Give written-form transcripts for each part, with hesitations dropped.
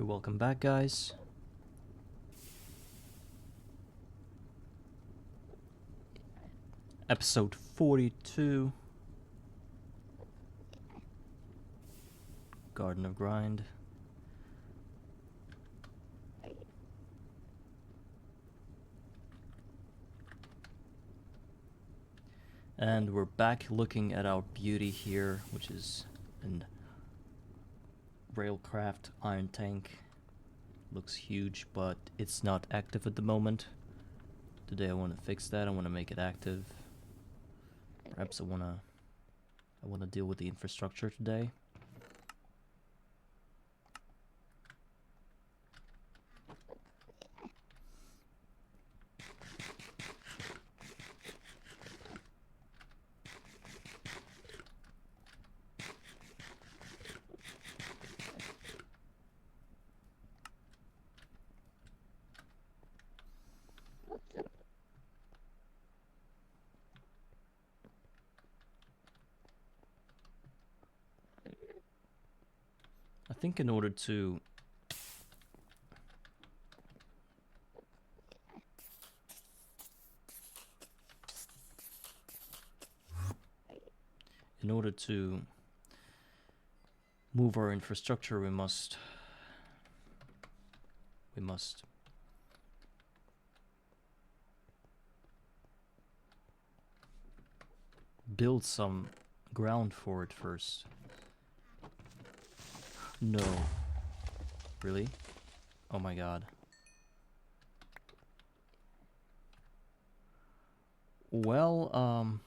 Welcome back, guys. Episode 42. Garden of Grind. And we're back looking at our beauty here, which is an Railcraft iron tank. Looks huge, but it's not active at the moment. Today I want to fix that. I want to make it active. Perhaps I want to deal with the infrastructure today. I think in order to move our infrastructure, we must build some ground for it first. No. Really? Oh my god. Well,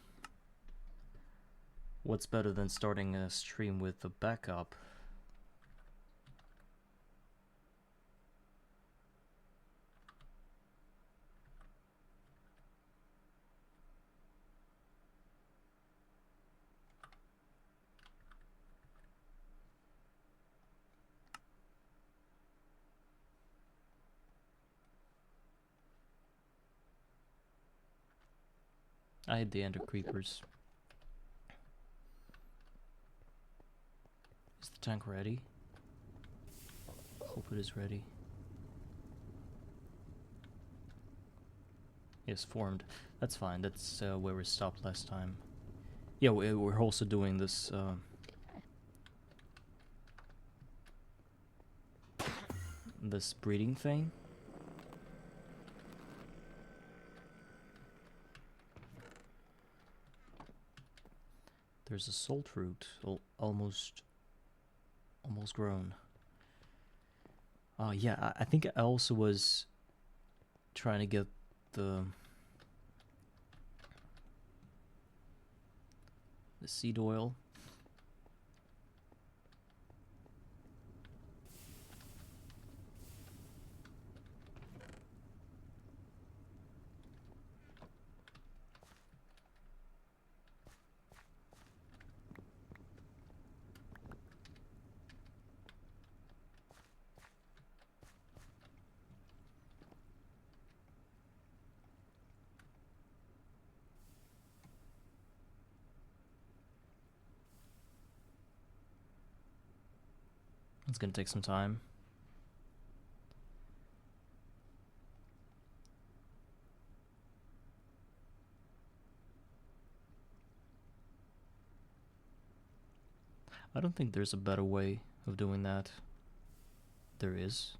what's better than starting a stream with a backup? I hate the ender creepers. Is the tank ready? Hope it is ready. Yes, formed. That's fine. That's where we stopped last time. Yeah, we're also doing this this breeding thing. There's a salt root, almost grown. Yeah, I think I also was trying to get the seed oil. It's gonna take some time. I don't think there's a better way of doing that. There is.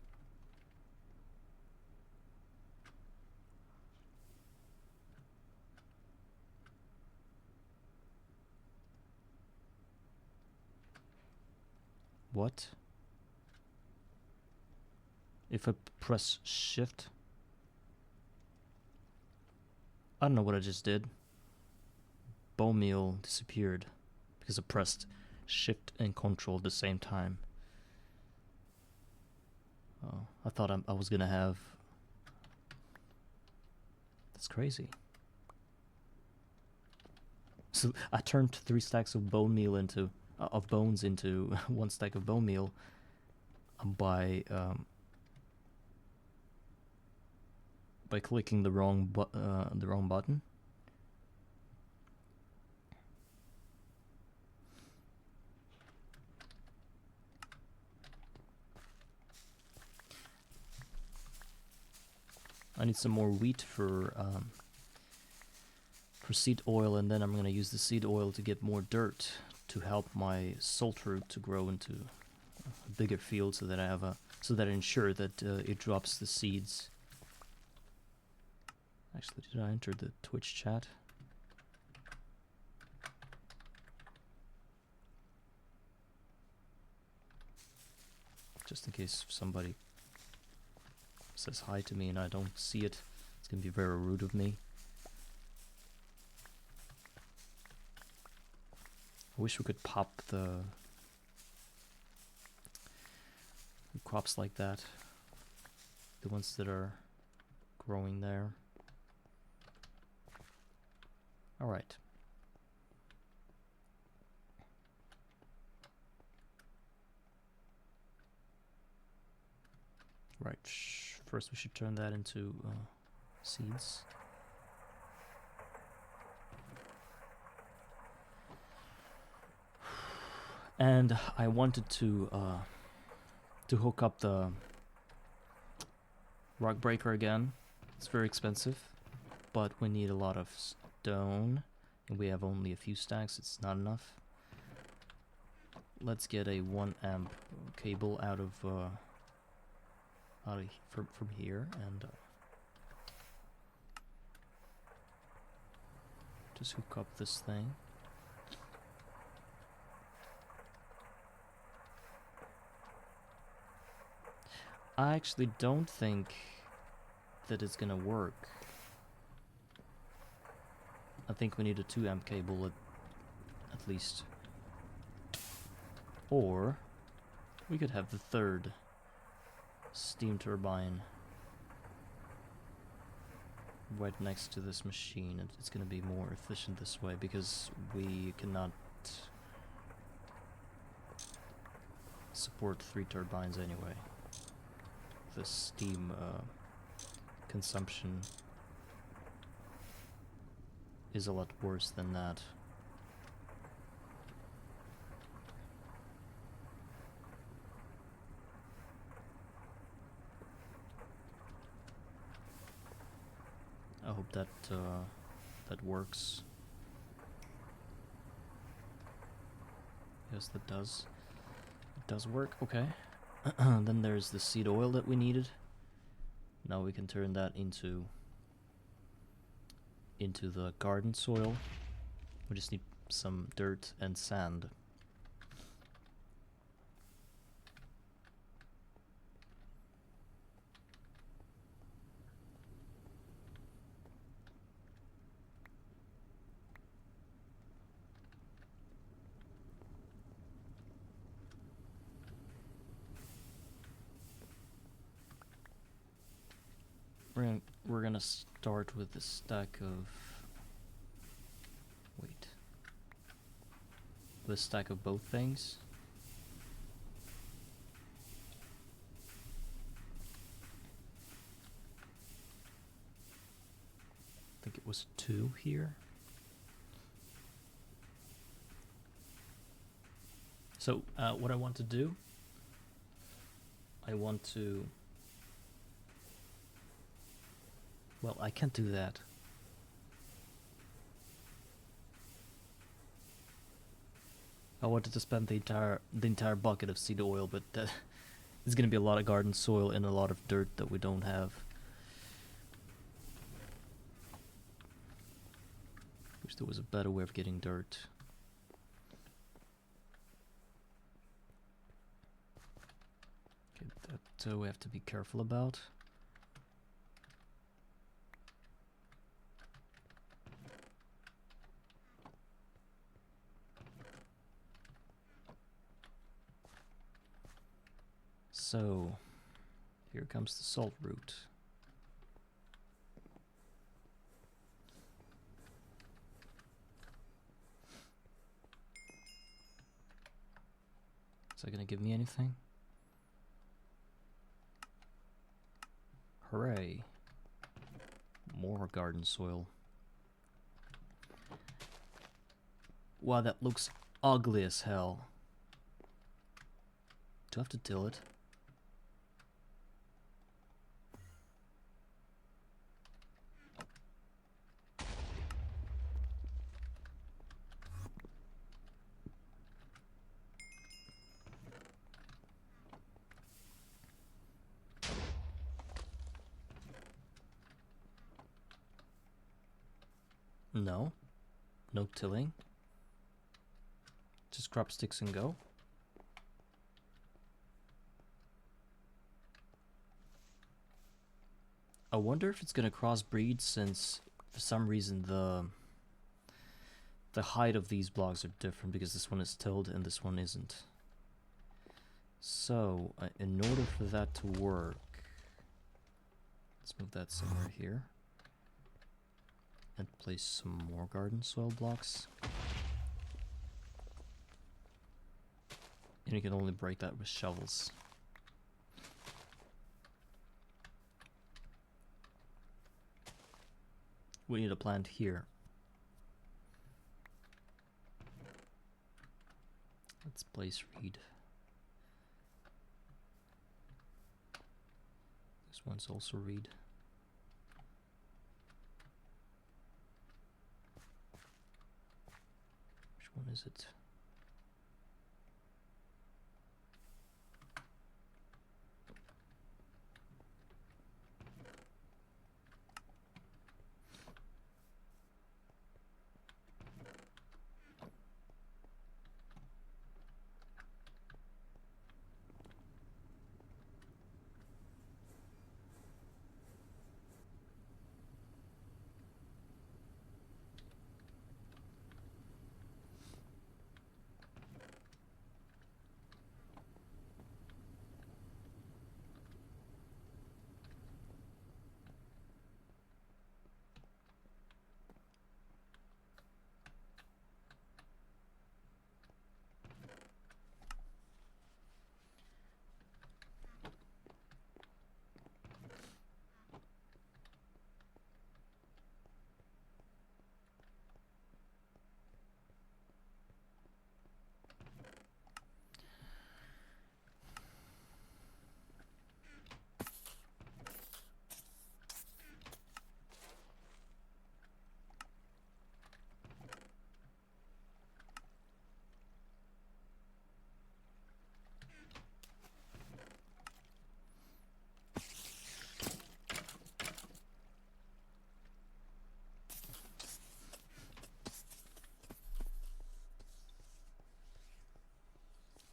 What? If I press shift? I don't know what I just did. Bone meal disappeared because I pressed shift and control at the same time. Oh, I thought I was gonna have... That's crazy. So I turned 3 stacks of bone meal into... of bones into 1 stack of bone meal by clicking the wrong button. I need some more wheat for seed oil, and then I'm gonna use the seed oil to get more dirt to help my salt root to grow into a bigger field, so that I have so that I ensure that it drops the seeds. Actually, did I enter the Twitch chat? Just in case somebody says hi to me and I don't see it, it's gonna be very rude of me. I wish we could pop the crops like that, the ones that are growing there. Alright. Right, first we should turn that into seeds. And I wanted to hook up the rock breaker again. It's very expensive, but we need a lot of stone, and we have only a few stacks. It's not enough. Let's get a 1 amp cable out of from here, and just hook up this thing. I actually don't think that it's gonna work. I think we need a 2 amp cable at least. Or we could have the third steam turbine right next to this machine. It's gonna be more efficient this way, because we cannot support 3 turbines anyway. The steam consumption is a lot worse than that. I hope that that works. Yes, that does. It does work. Okay. Then there's the seed oil that we needed. Now we can turn that into the garden soil. We just need some dirt and sand. We're gonna start with a stack of with a stack of both things. I think it was 2 here. So what I want to do, well, I can't do that. I wanted to spend the entire bucket of seed oil, but there's gonna be a lot of garden soil and a lot of dirt that we don't have. Wish there was a better way of getting dirt. Okay, that we have to be careful about. So, here comes the salt root. Is that gonna give me anything? Hooray. More garden soil. Wow, that looks ugly as hell. Do I have to till it? No. No tilling. Just crop sticks and go. I wonder if it's gonna crossbreed, since for some reason the height of these blocks are different, because this one is tilled and this one isn't. So in order for that to work, let's move that somewhere here and place some more garden soil blocks. And you can only break that with shovels. We need a plant here. Let's place reed. This one's also reed. Which one is it?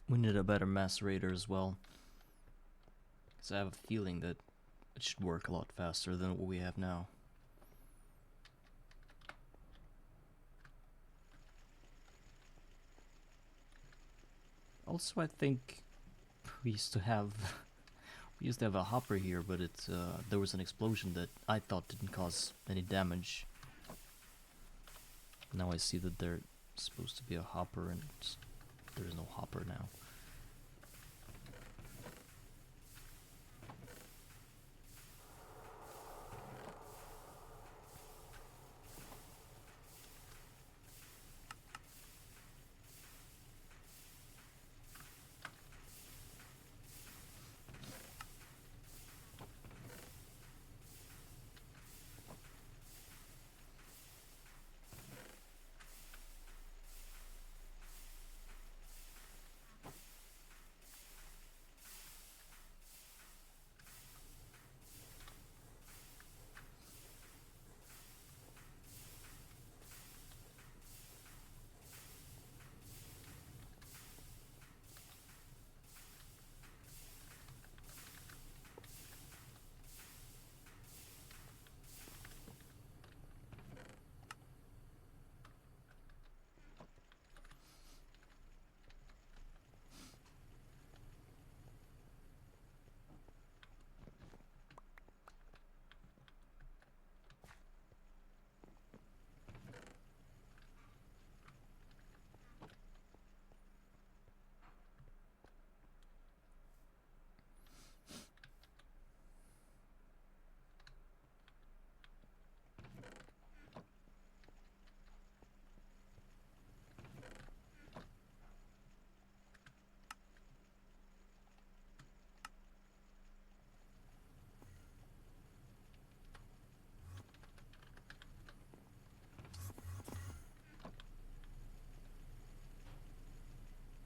We need a better macerator as well, because I have a feeling that it should work a lot faster than what we have now. Also, I think we used to have a hopper here, but there was an explosion that I thought didn't cause any damage. Now I see that there's supposed to be a hopper, and there's no hopper now.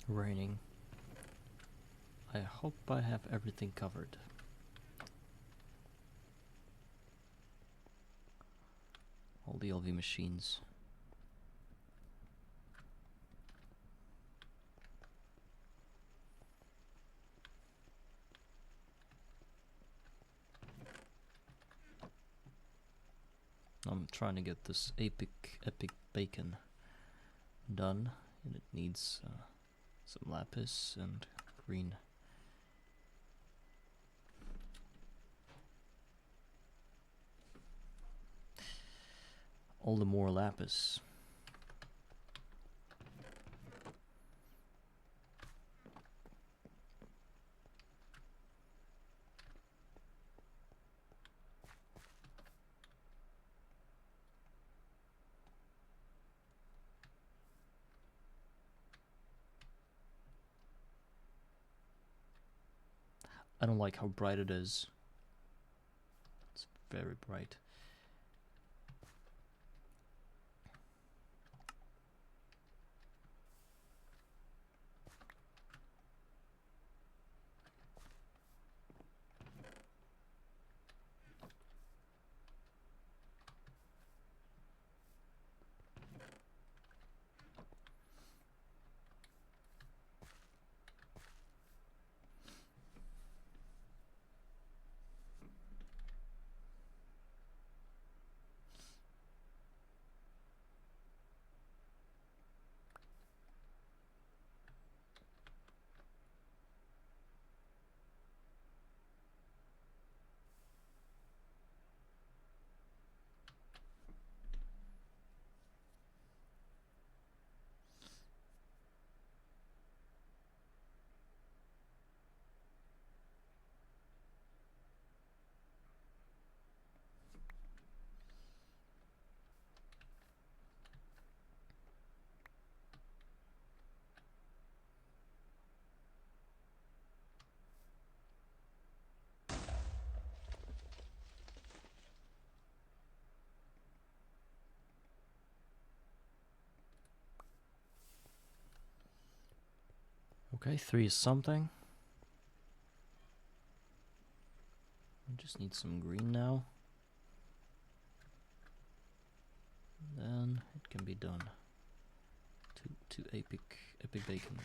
Raining. I hope I have everything covered. All the LV machines. I'm trying to get this epic bacon done, and it needs some lapis and green. All the more lapis. I don't like how bright it is. It's very bright. Okay, 3 is something. I just need some green now. And then it can be done. To epic bacon.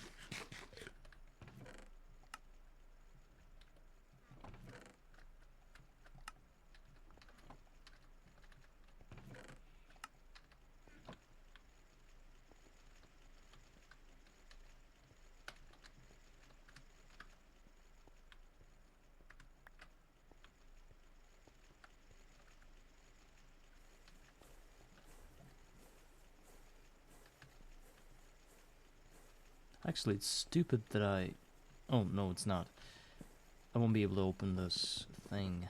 Actually, it's stupid that I... Oh, no, it's not. I won't be able to open this thing.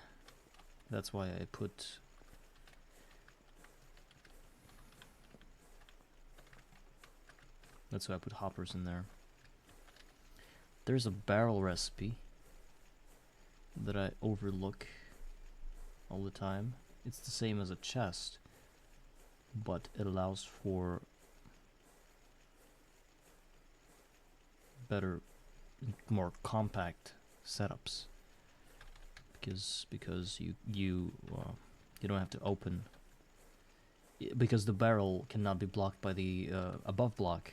That's why I put... That's why I put hoppers in there. There's a barrel recipe that I overlook all the time. It's the same as a chest, but it allows for better, more compact setups, because you don't have to open, because the barrel cannot be blocked by the above block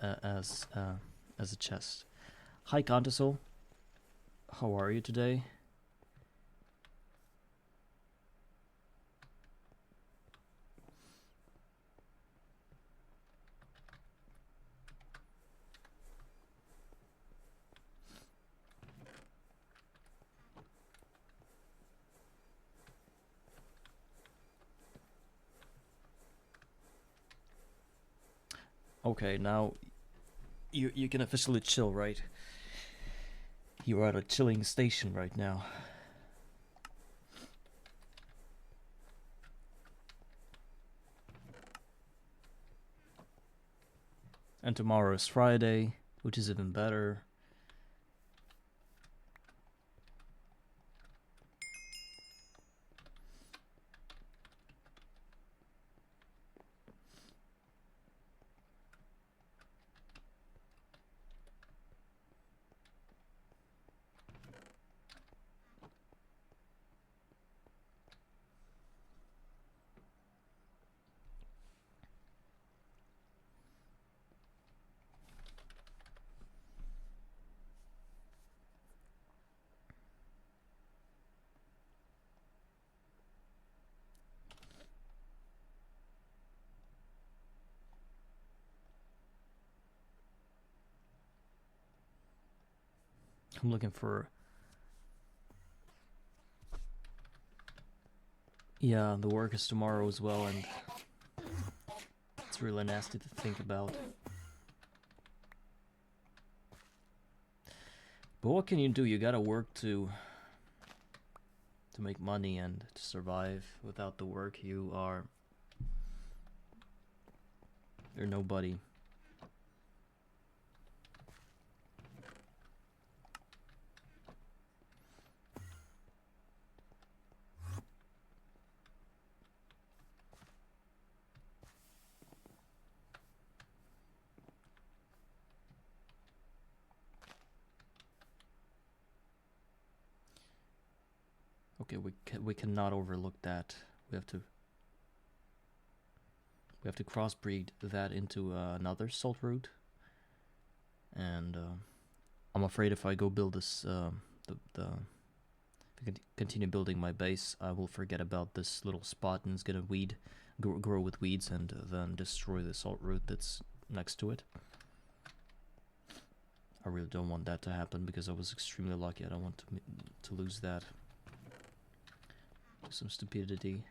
as a chest. Hi Contiso, how are you today? Okay, now you can officially chill, right? You are at a chilling station right now. And tomorrow is Friday, which is even better. I'm looking for... Yeah, the work is tomorrow as well, and it's really nasty to think about. But what can you do? You gotta work to make money and to survive. Without the work, you're nobody. Okay, we cannot overlook that. We have to crossbreed that into another salt route, and I'm afraid if I go build this if I continue building my base, I will forget about this little spot, and it's gonna grow with weeds, and then destroy the salt route that's next to it. I really don't want that to happen because I was extremely lucky. I don't want to lose that to some stupidity.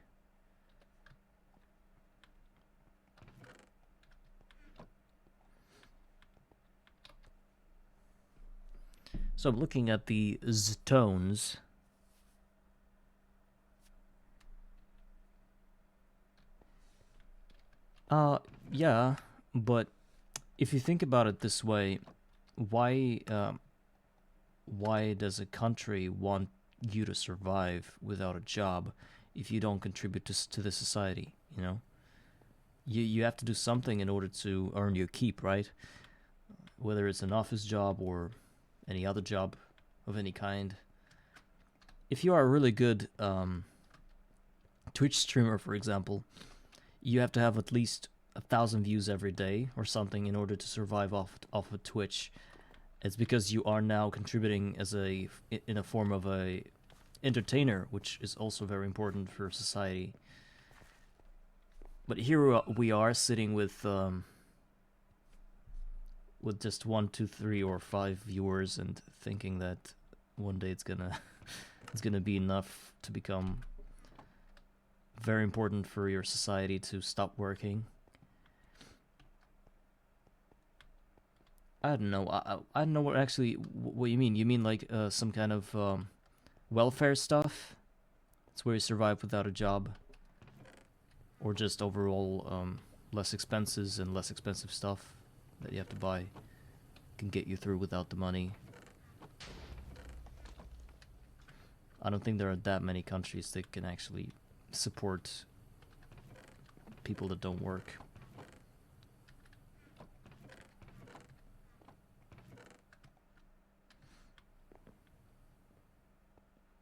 So I'm looking at the stones. Yeah, but if you think about it this way, why does a country want you to survive without a job if you don't contribute to the society? You know, you have to do something in order to earn your keep, right? Whether it's an office job or any other job of any kind. If you are a really good Twitch streamer, for example, you have to have at least 1,000 views every day or something in order to survive off of Twitch. It's because you are now contributing in a form of a entertainer, which is also very important for society. But here we are sitting with just 1, 2, 3, or 5 viewers, and thinking that one day it's gonna be enough to become very important for your society to stop working. I don't know. I don't know what you mean. You mean like some kind of welfare stuff? It's where you survive without a job, or just overall less expenses and less expensive stuff that you have to buy can get you through without the money. I don't think there are that many countries that can actually support people that don't work.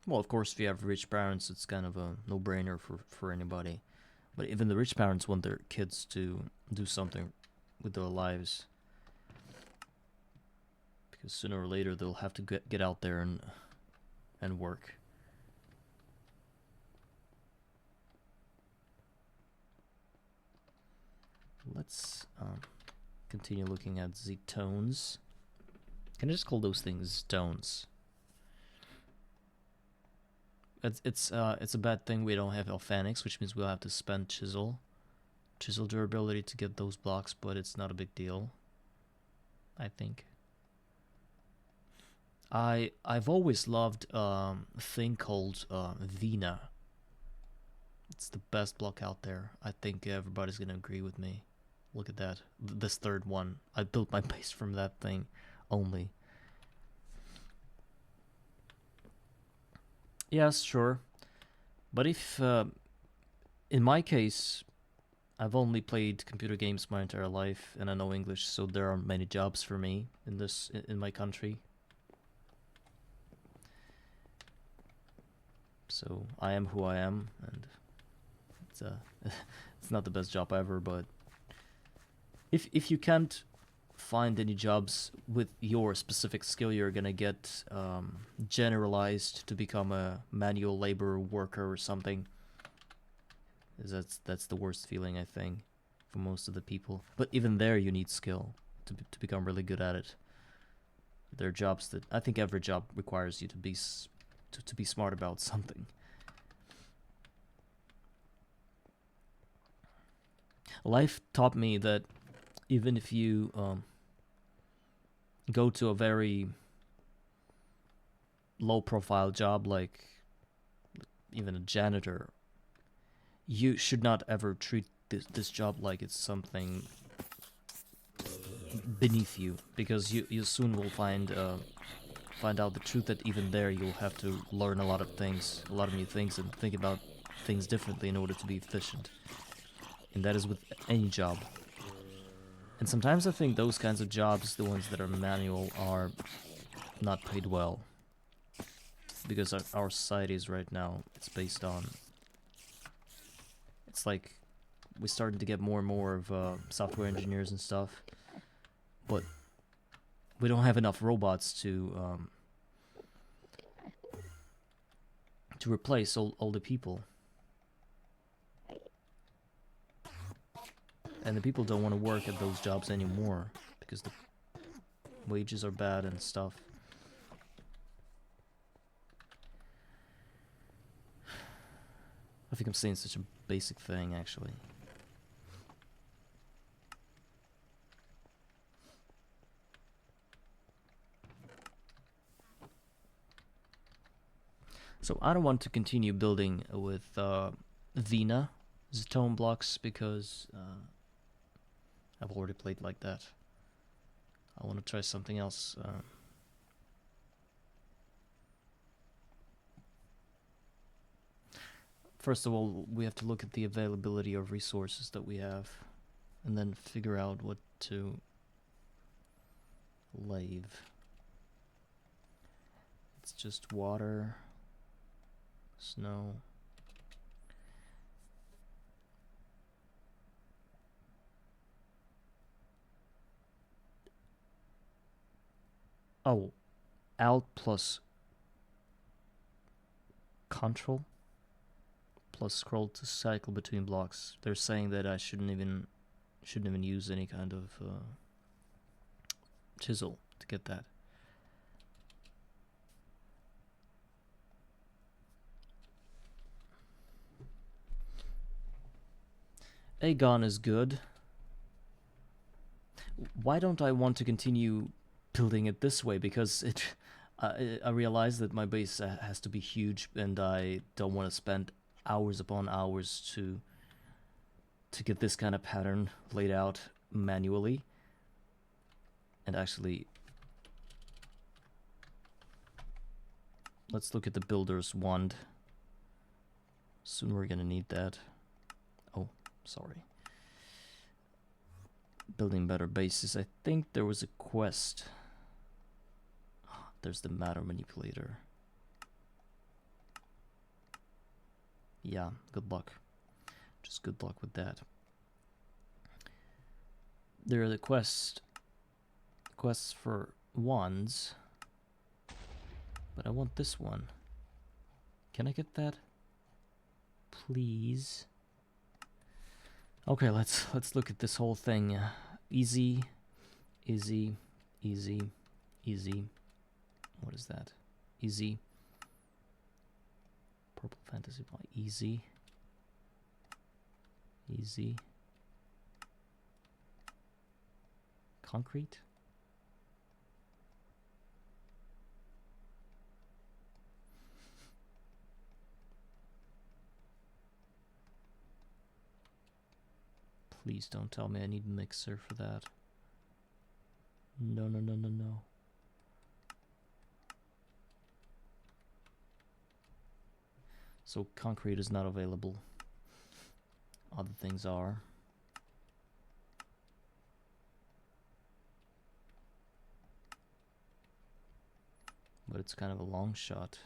Well, of course, if you have rich parents, it's kind of a no-brainer for anybody. But even the rich parents want their kids to do something with their lives, because sooner or later they'll have to get out there and work. Let's continue looking at the tones. Can I just call those things stones? It's a bad thing we don't have Alphanics, which means we'll have to spend chisel durability to get those blocks, but it's not a big deal, I think. I've always loved a thing called Vina. It's the best block out there. I think everybody's gonna agree with me. Look at that. This third one. I built my base from that thing only. Yes, sure. But if, in my case, I've only played computer games my entire life, and I know English, so there are many jobs for me in my country. So I am who I am, and it's it's not the best job ever, but if you can't find any jobs with your specific skill, you're gonna get generalized to become a manual labor worker or something. That's the worst feeling, I think, for most of the people. But even there, you need skill to become really good at it. There are jobs that I think every job requires you to be to be smart about something. Life taught me that even if you go to a very low-profile job, like even a janitor, you should not ever treat this job like it's something beneath you, because you soon will find out the truth that even there you'll have to learn a lot of things, a lot of new things, and think about things differently in order to be efficient. And that is with any job. And sometimes I think those kinds of jobs, the ones that are manual, are not paid well. Because our societies right now, it's based on... It's like we're starting to get more and more of software engineers and stuff. But we don't have enough robots to replace all the people. And the people don't want to work at those jobs anymore because the wages are bad and stuff. I think I'm saying such a basic thing, actually. So I don't want to continue building with Vina Zetone blocks because I've already played like that. I want to try something else. First of all, we have to look at the availability of resources that we have, and then figure out what to lave. It's just water, snow. Oh, Alt plus Control plus scroll to cycle between blocks. They're saying that I shouldn't even use any kind of chisel to get that. Aegon is good. Why don't I want to continue building it this way? Because I realize that my base has to be huge, and I don't want to spend hours upon hours to get this kind of pattern laid out manually. And actually, let's look at the builder's wand. Soon we're gonna need that. Oh, sorry. Building better bases. I think there was a quest. There's the matter manipulator. Yeah, good luck. Just good luck with that. There are the quests for wands, but I want this one. Can I get that? Please. Okay, let's look at this whole thing. Easy, easy, easy, easy. What is that? Easy. Purple Fantasy Fly. Easy. Easy. Concrete. Please don't tell me I need a mixer for that. No, no, no, no, no. So concrete is not available. Other things are. But it's kind of a long shot.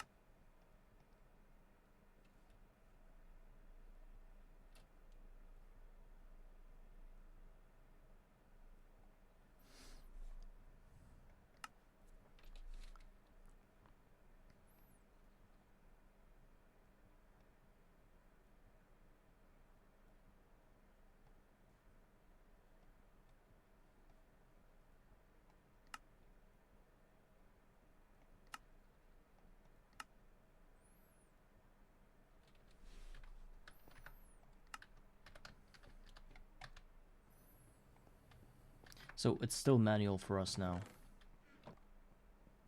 So it's still manual for us now.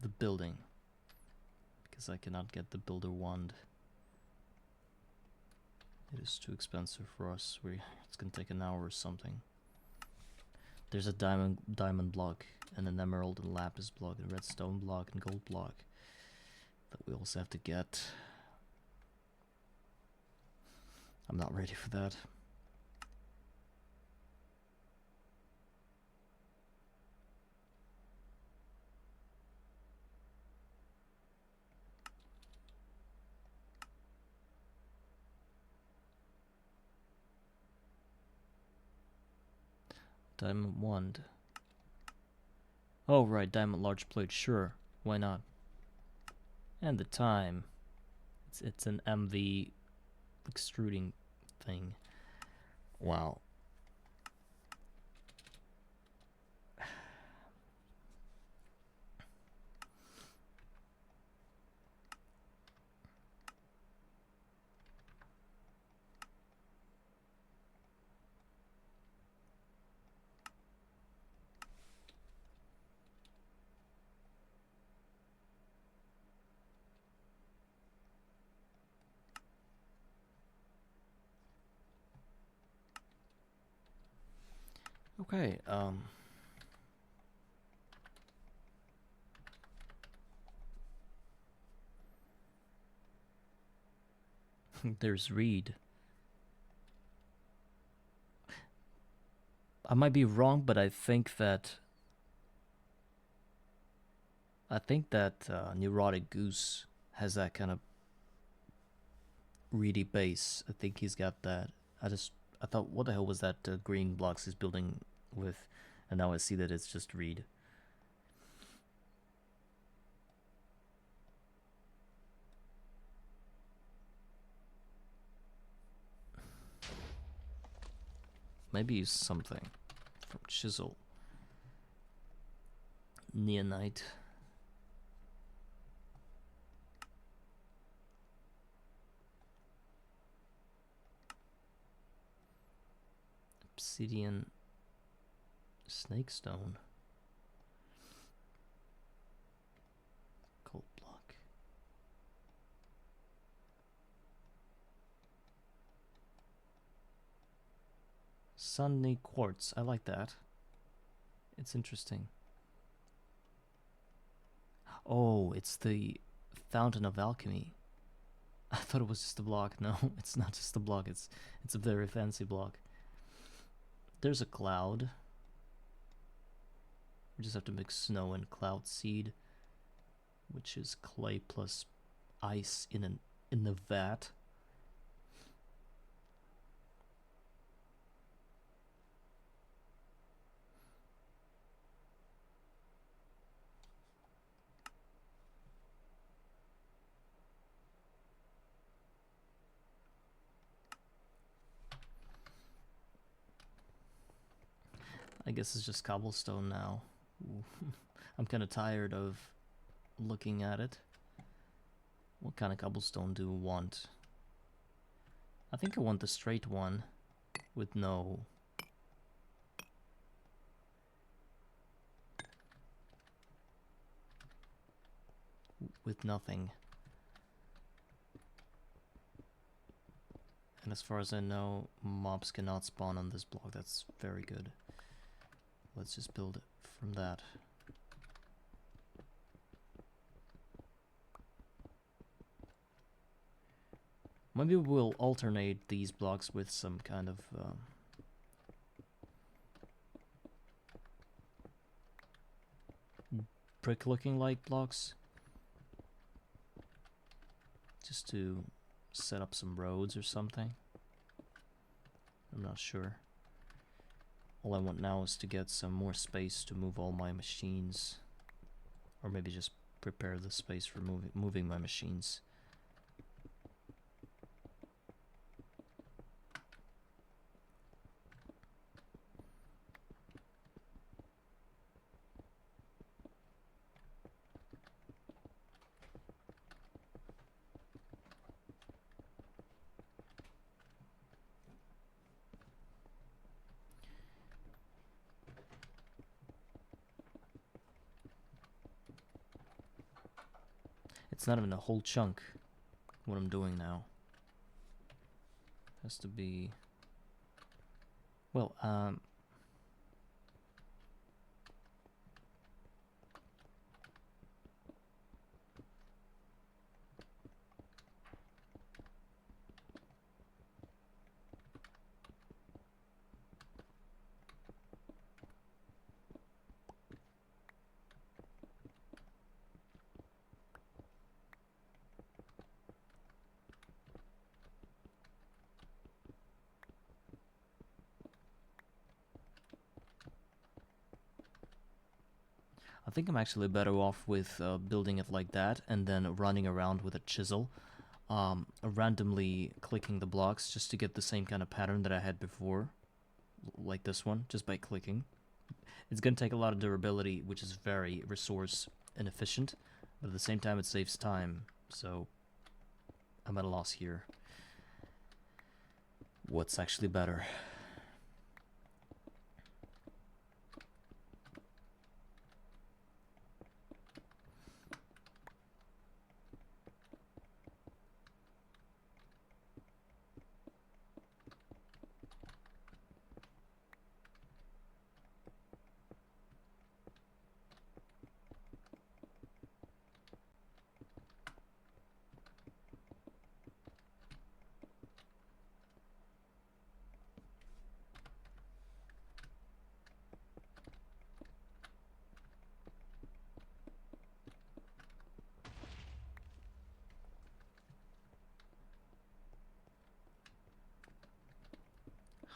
The building. Because I cannot get the builder wand. It is too expensive for us. It's gonna take an hour or something. There's a diamond block, and an emerald and lapis block, and redstone block, and gold block that we also have to get. I'm not ready for that. Diamond wand. Oh right, diamond large plate, sure. Why not? And the time. It's an MV extruding thing. Wow. Okay, there's Reed. I might be wrong, but I think that Neurotic Goose has that kind of reedy base. I think he's got that. I thought, what the hell was that green blocks he's building with? And now I see that it's just Reed. Maybe use something from Chisel. Neonite. Obsidian. Snakestone. Cold block. Sunny quartz. I like that. It's interesting. Oh, it's the Fountain of Alchemy. I thought it was just a block. No, it's not just a block. It's a very fancy block. There's a cloud. We just have to mix snow and cloud seed, which is clay plus ice in the vat. I guess it's just cobblestone now. I'm kind of tired of looking at it. What kind of cobblestone do you want? I think I want the straight one with no... with nothing. And as far as I know, mobs cannot spawn on this block. That's very good. Let's just build it from that. Maybe we'll alternate these blocks with some kind of brick looking like blocks, just to set up some roads or something. I'm not sure. All I want now is to get some more space to move all my machines, or maybe just prepare the space for moving my machines. It's not even a whole chunk, what I'm doing now. Has to be... Well, I think I'm actually better off with building it like that and then running around with a chisel, randomly clicking the blocks just to get the same kind of pattern that I had before, like this one, just by clicking. It's going to take a lot of durability, which is very resource inefficient, but at the same time it saves time, so I'm at a loss here. What's actually better?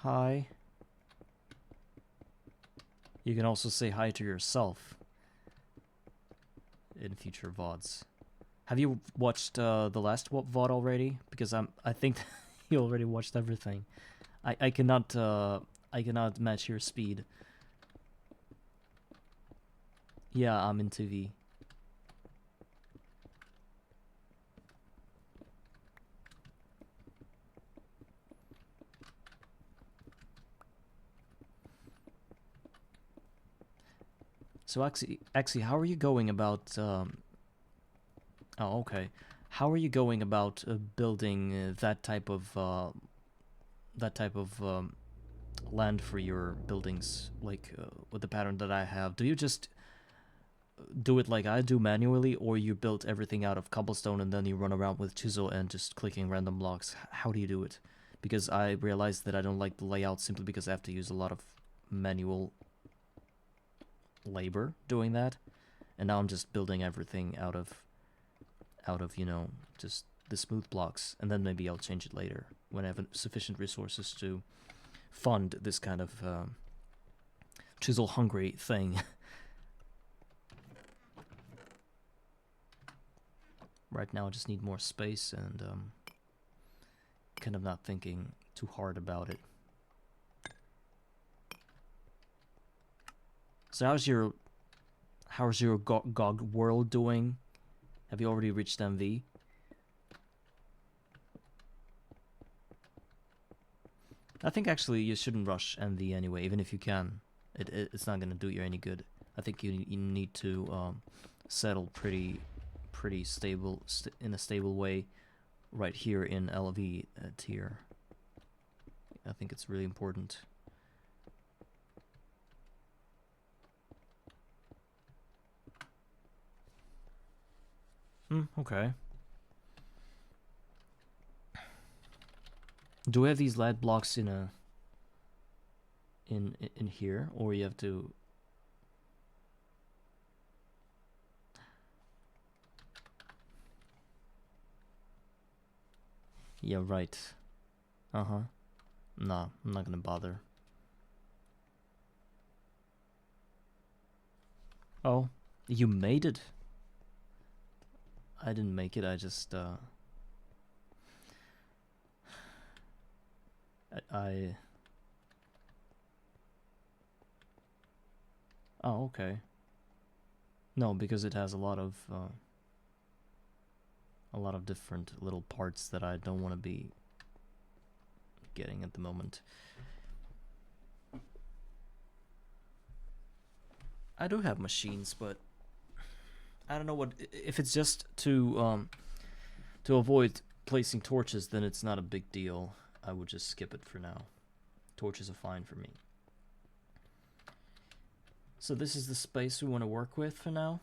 Hi. You can also say hi to yourself in future VODs. Have you watched the last VOD already? Because I think you already watched everything. I cannot match your speed. Yeah, I'm in TV. So actually, how are you going about? Oh, okay. How are you going about building that type of land for your buildings? Like with the pattern that I have, do you just do it like I do manually, or you build everything out of cobblestone and then you run around with chisel and just clicking random blocks? How do you do it? Because I realized that I don't like the layout simply because I have to use a lot of manual labor doing that, and now I'm just building everything out of you know, just the smooth blocks, and then maybe I'll change it later when I have sufficient resources to fund this kind of chisel hungry thing. Right now I just need more space and kind of not thinking too hard about it. So how's your GOG world doing? Have you already reached MV? I think actually you shouldn't rush MV anyway, even if you can. It's not gonna do you any good. I think you need to settle pretty stable in a stable way right here in LV tier. I think it's really important. Okay. Do we have these lead blocks in a in here, or you have to? Yeah, right. Uh-huh. Nah, I'm not gonna bother. Oh, you made it. I didn't make it, I just I oh, okay. No, because it has a lot of different little parts that I don't want to be getting at the moment. I do have machines, but I don't know what if it's just to avoid placing torches, then it's not a big deal. I would just skip it for now. Torches are fine for me. So this is the space we want to work with for now.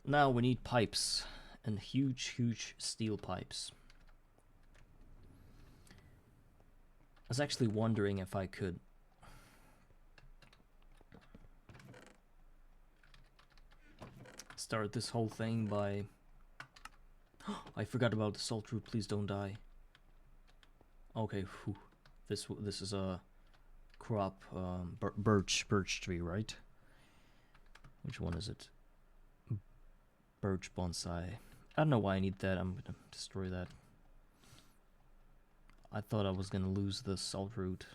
Now we need pipes, and huge steel pipes. I was actually wondering if I could start this whole thing by... I forgot about the salt root, please don't die. Okay, whew. This is a crop, birch tree, right? Which one is it? Birch bonsai. I don't know why I need that. I'm gonna destroy that. I thought I was gonna lose the salt root.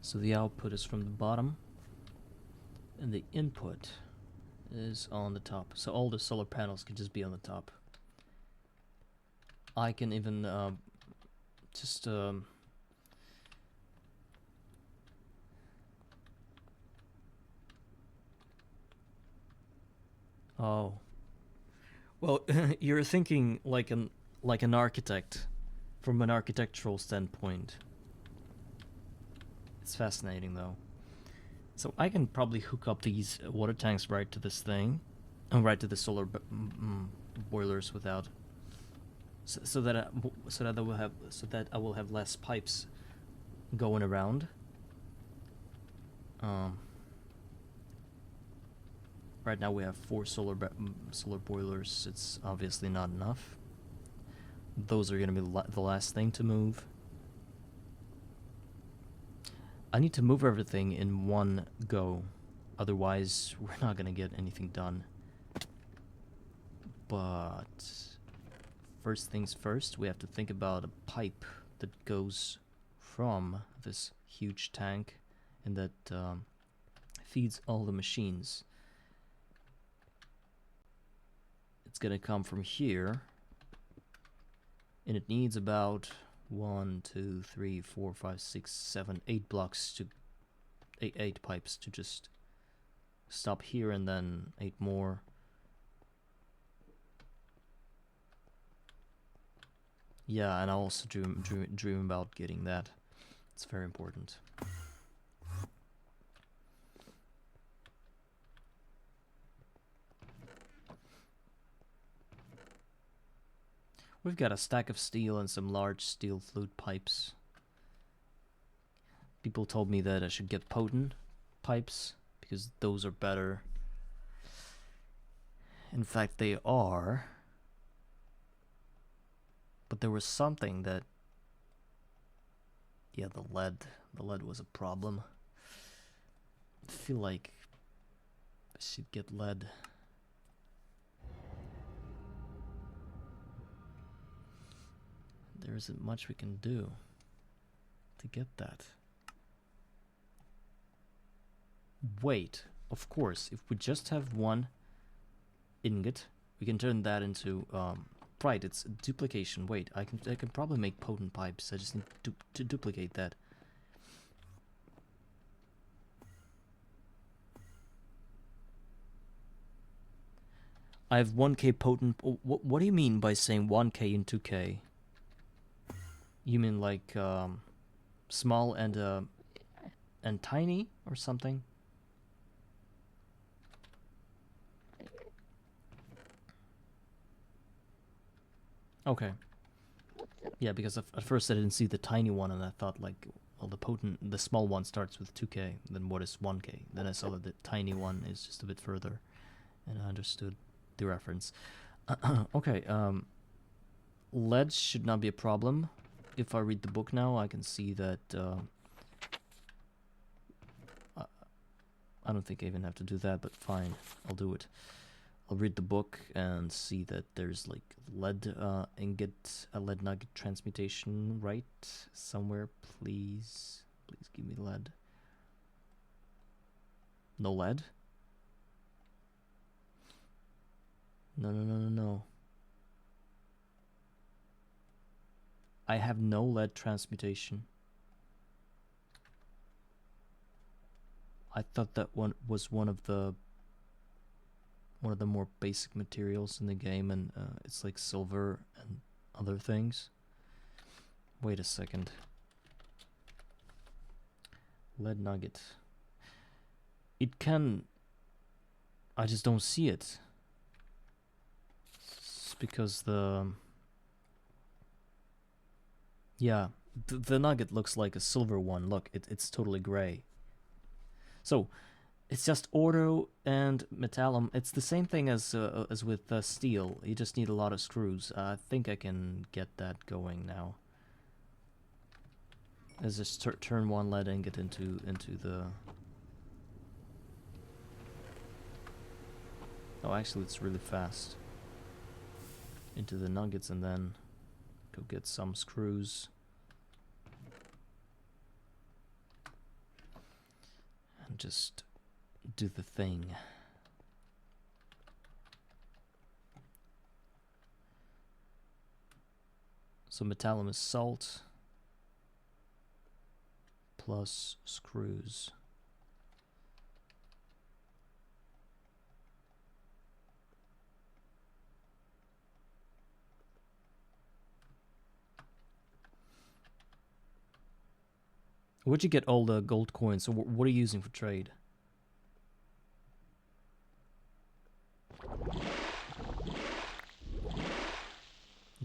So the output is from the bottom, and the input is on the top. So all the solar panels can just be on the top. I can even just oh, well, you're thinking like an architect, from an architectural standpoint. It's fascinating though. So I can probably hook up these water tanks right to this thing, and right to the solar boilers without, so that I will have less pipes going around. Right now we have 4 solar boilers. It's obviously not enough. Those are gonna be the last thing to move. I need to move everything in one go, otherwise we're not gonna get anything done. But first things first, we have to think about a pipe that goes from this huge tank and that feeds all the machines. It's gonna come from here, and it needs about 1, 2, 3, 4, 5, 6, 7, 8 blocks to 8 pipes to just stop here, and then 8 more. Yeah, and I also dream about getting that. It's very important. We've got a stack of steel and some large steel flute pipes. People told me that I should get potent pipes because those are better. In fact, they are. But there was something that... Yeah, the lead. The lead was a problem. I feel like I should get lead. There isn't much we can do to get that. Wait, of course, if we just have one ingot, we can turn that into right, it's duplication. Wait, I can probably make potent pipes. I just need to duplicate that. I have 1k potent. What do you mean by saying 1k and 2k? You mean like small and tiny or something? Okay. Yeah, because at first I didn't see the tiny one, and I thought like, well, the small one starts with 2K. Then what is 1K? Then I saw that the tiny one is just a bit further, and I understood the reference. Okay. Lead should not be a problem. If I read the book now, I can see that. I don't think I even have to do that, but fine, I'll do it. I'll read the book and see that there's like lead ingot, a lead nugget transmutation right somewhere. Please give me lead. No lead? No. I have no lead transmutation. I thought that one was one of the more basic materials in the game, and it's like silver and other things. Wait a second. Lead nugget. It can... I just don't see it. It's because the... Yeah, the nugget looks like a silver one. Look, it's totally gray. So, it's just oro and metallum. It's the same thing as with steel. You just need a lot of screws. I think I can get that going now. Let's just turn one lead ingot into the... Oh, actually, it's really fast. Into the nuggets, and then go get some screws. And just do the thing. So metallum is salt plus screws. Where'd you get all the gold coins? So what are you using for trade?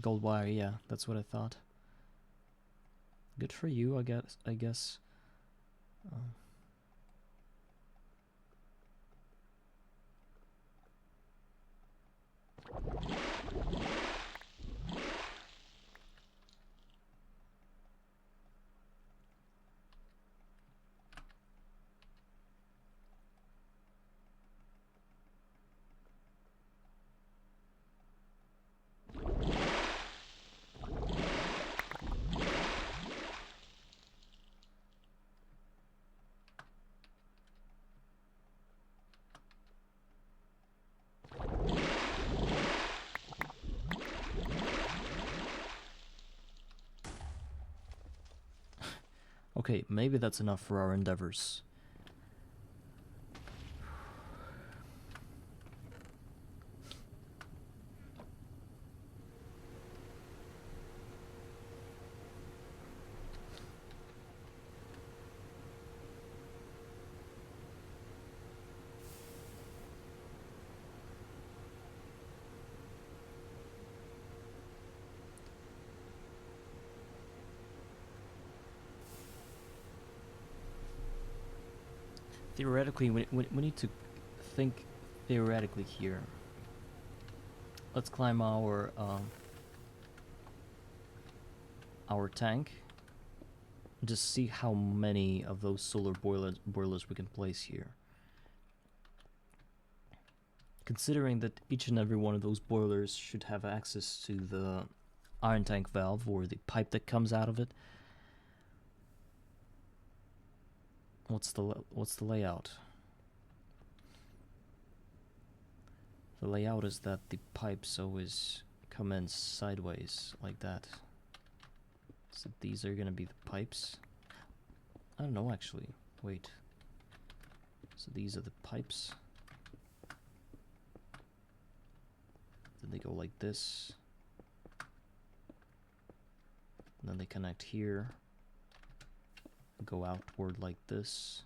Gold wire, yeah, that's what I thought. Good for you, I guess. Okay, maybe that's enough for our endeavors. Theoretically, we need to think theoretically here. Let's climb our tank. Just see how many of those solar boilers we can place here. Considering that each and every one of those boilers should have access to the iron tank valve or the pipe that comes out of it. What's the layout? The layout is that the pipes always come in sideways like that. So these are gonna be the pipes. I don't know actually. Wait. So these are the pipes. Then they go like this. And then they connect here. Go outward like this.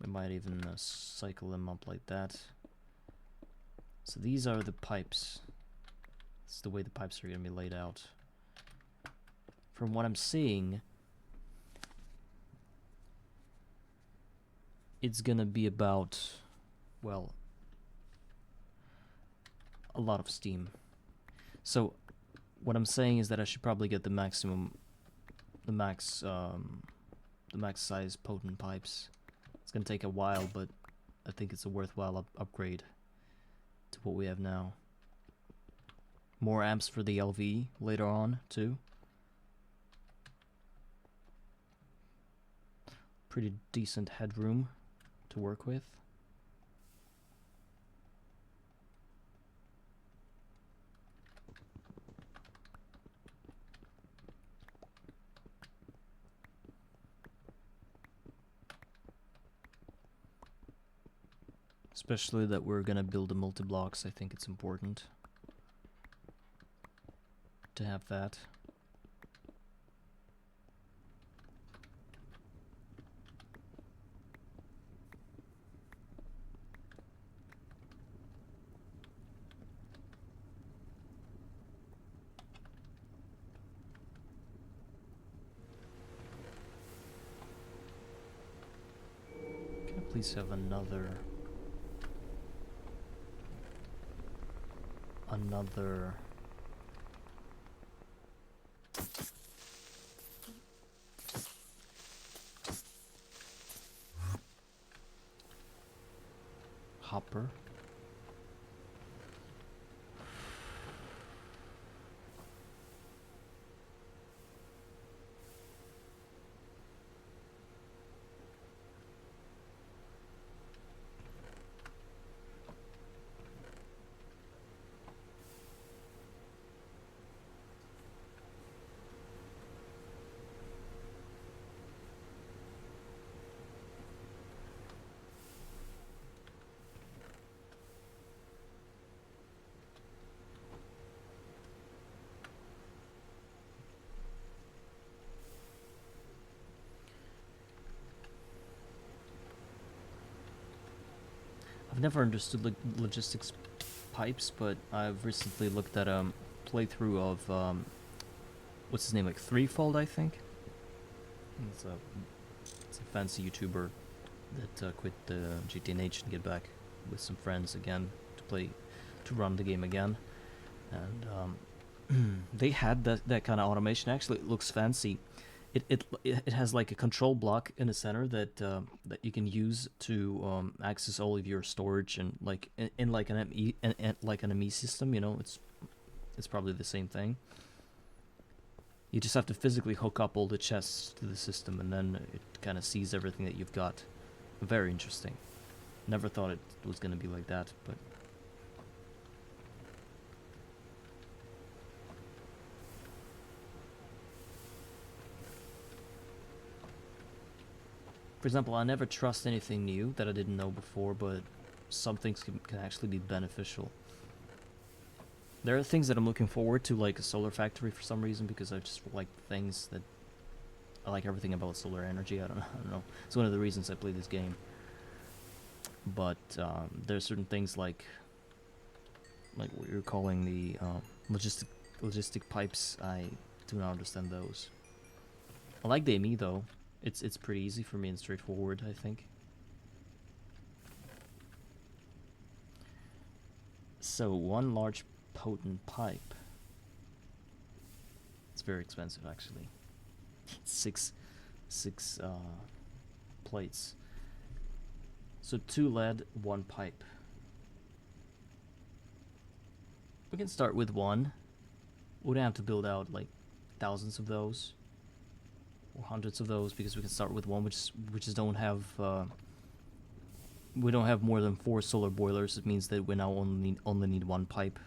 We might even cycle them up like that. So these are the pipes. This is the way the pipes are going to be laid out. From what I'm seeing, it's going to be about, well, a lot of steam. So what I'm saying is that I should probably get the max size potent pipes. It's gonna take a while, but I think it's a worthwhile upgrade to what we have now. More amps for the LV later on too. Pretty decent headroom to work with. Especially that we're gonna build the multi-blocks, I think it's important to have that. Can I please have another hopper? I've never understood logistics pipes, but I've recently looked at a playthrough of what's his name, like Threefold, I think. It's a fancy YouTuber that quit the GTNH and get back with some friends again to run the game again, and they had that kind of automation. Actually, it looks fancy. It has like a control block in the center that that you can use to access all of your storage, and like in like an ME system, you know, it's probably the same thing. You just have to physically hook up all the chests to the system, and then it kind of sees everything that you've got. Very interesting. Never thought it was going to be like that, but for example, I never trust anything new that I didn't know before, but some things can actually be beneficial. There are things that I'm looking forward to, like a solar factory for some reason, because I just like things that I like everything about solar energy. I don't know. It's one of the reasons I play this game. But there are certain things like what you're calling the logistic pipes. I do not understand those. I like the ME though. It's pretty easy for me and straightforward, I think. So one large potent pipe. It's very expensive actually. Six plates. So 2 lead, 1 pipe. We can start with 1. We don't have to build out like thousands of those or hundreds of those, because we can start with 1. We just don't have we don't have more than 4 solar boilers. It means that we now only need 1 pipe.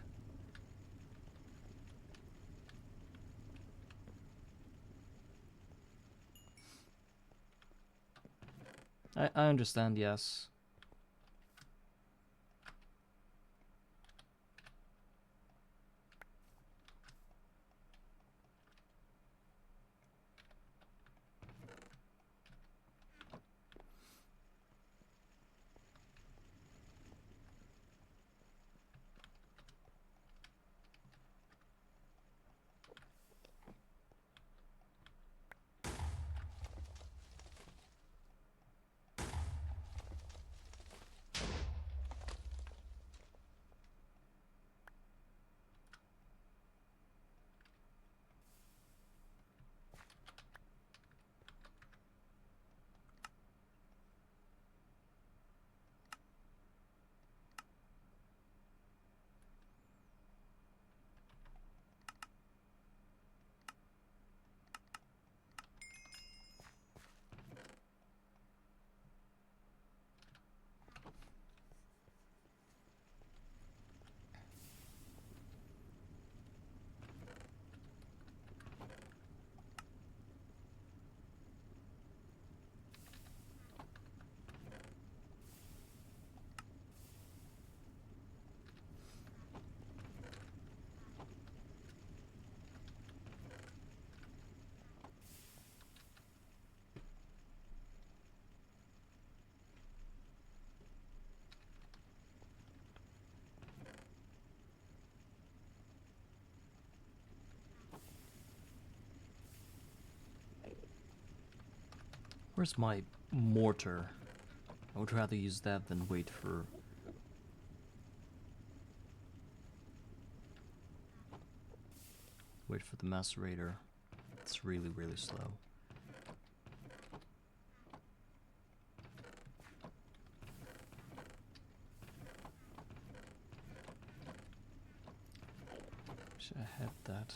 I understand, yes. Where's my mortar? I would rather use that than wait for... Wait for the macerator. It's really, really slow. Should I have that?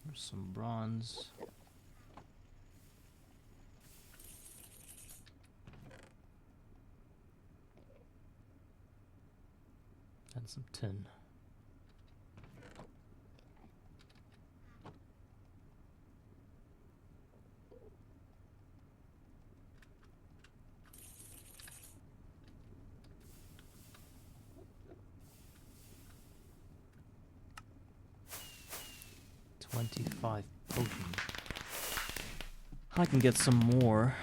There's some bronze. And some tin. $25 potion. I can get some more.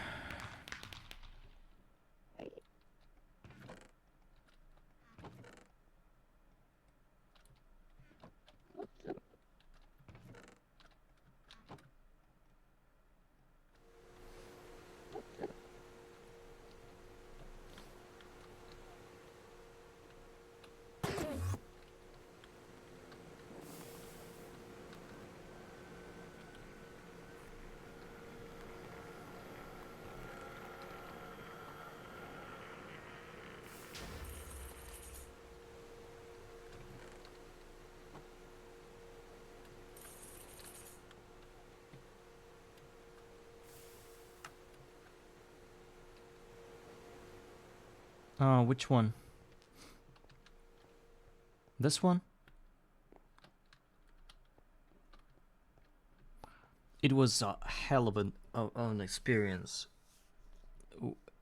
Which one? This one? It was a hell of an experience.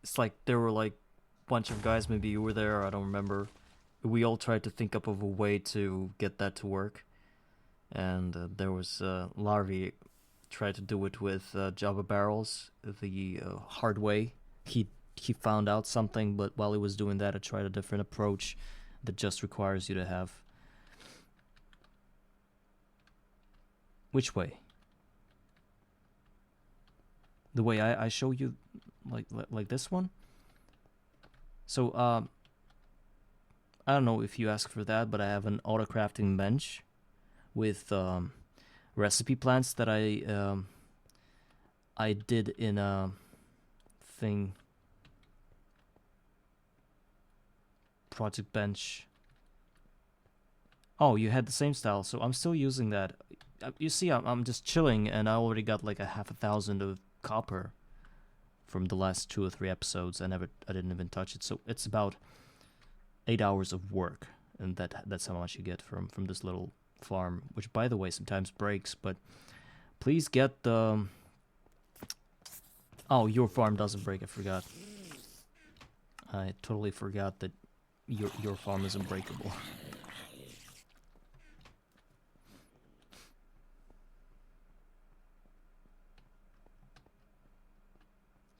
It's like there were like a bunch of guys, maybe you were there, I don't remember. We all tried to think up of a way to get that to work. And there was Larvi tried to do it with Java barrels the hard way. He found out something, but while he was doing that, I tried a different approach that just requires you to have... Which way? The way I show you, like this one? So, I don't know if you ask for that, but I have an auto-crafting bench with recipe plants that I did in a thing... Project bench. Oh, you had the same style, so I'm still using that. You see, I'm just chilling, and I already got like a 500,000 of copper from the last 2 or 3 episodes. I didn't even touch it. So it's about 8 hours of work, and that's how much you get from this little farm, which, by the way, sometimes breaks. But please get the... Oh, your farm doesn't break. I forgot. I totally forgot that your farm is unbreakable.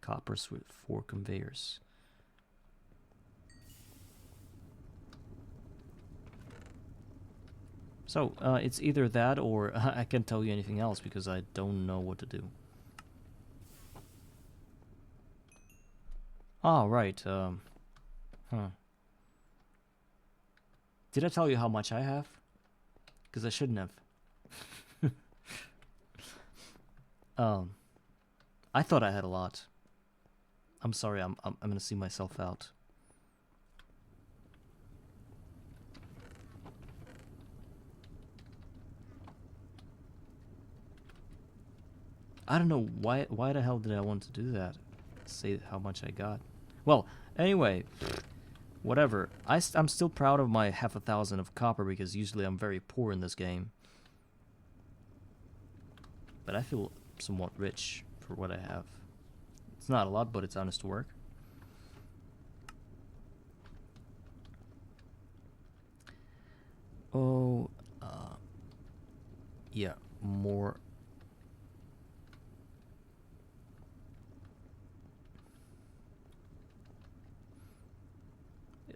Coppers with 4 conveyors. So, it's either that or I can't tell you anything else because I don't know what to do. Oh, right. Did I tell you how much I have? Because I shouldn't have. I thought I had a lot. I'm sorry, I'm gonna see myself out. I don't know why the hell did I want to do that? Say how much I got. Well, anyway, whatever. I'm still proud of my 500,000 of copper because usually I'm very poor in this game. but I feel somewhat rich for what I have. It's not a lot, but it's honest work. Oh, yeah, more.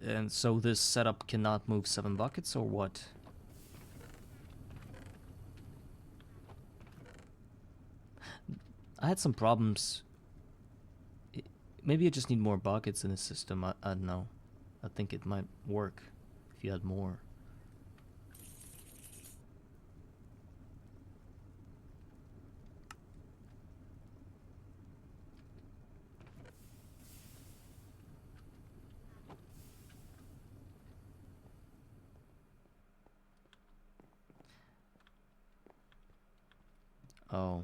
And so this setup cannot move 7 buckets, or what? I had some problems. Maybe I just need more buckets in the system. I don't know. I think it might work if you had more. Oh.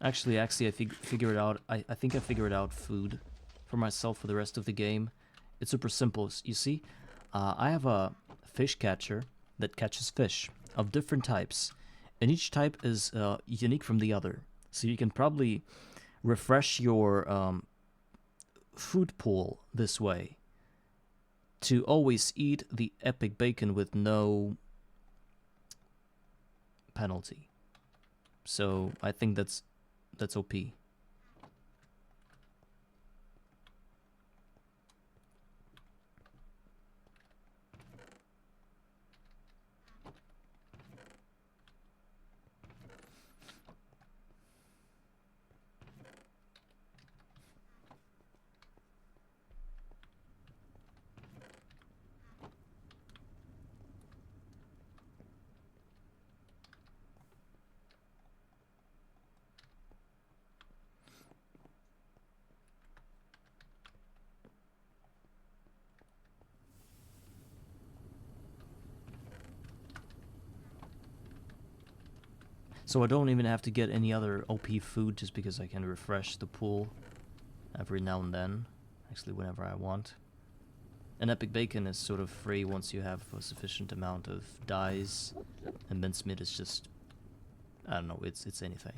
Actually, I figured out. I think I figured out food for myself for the rest of the game. It's super simple. You see, I have a fish catcher that catches fish of different types, and each type is unique from the other. So you can probably refresh your food pool this way to always eat the epic bacon with no penalty. So I think that's OP. So I don't even have to get any other OP food just because I can refresh the pool every now and then. Actually, whenever I want. And epic bacon is sort of free once you have a sufficient amount of dyes, and mincemeat is just, I don't know, it's anything.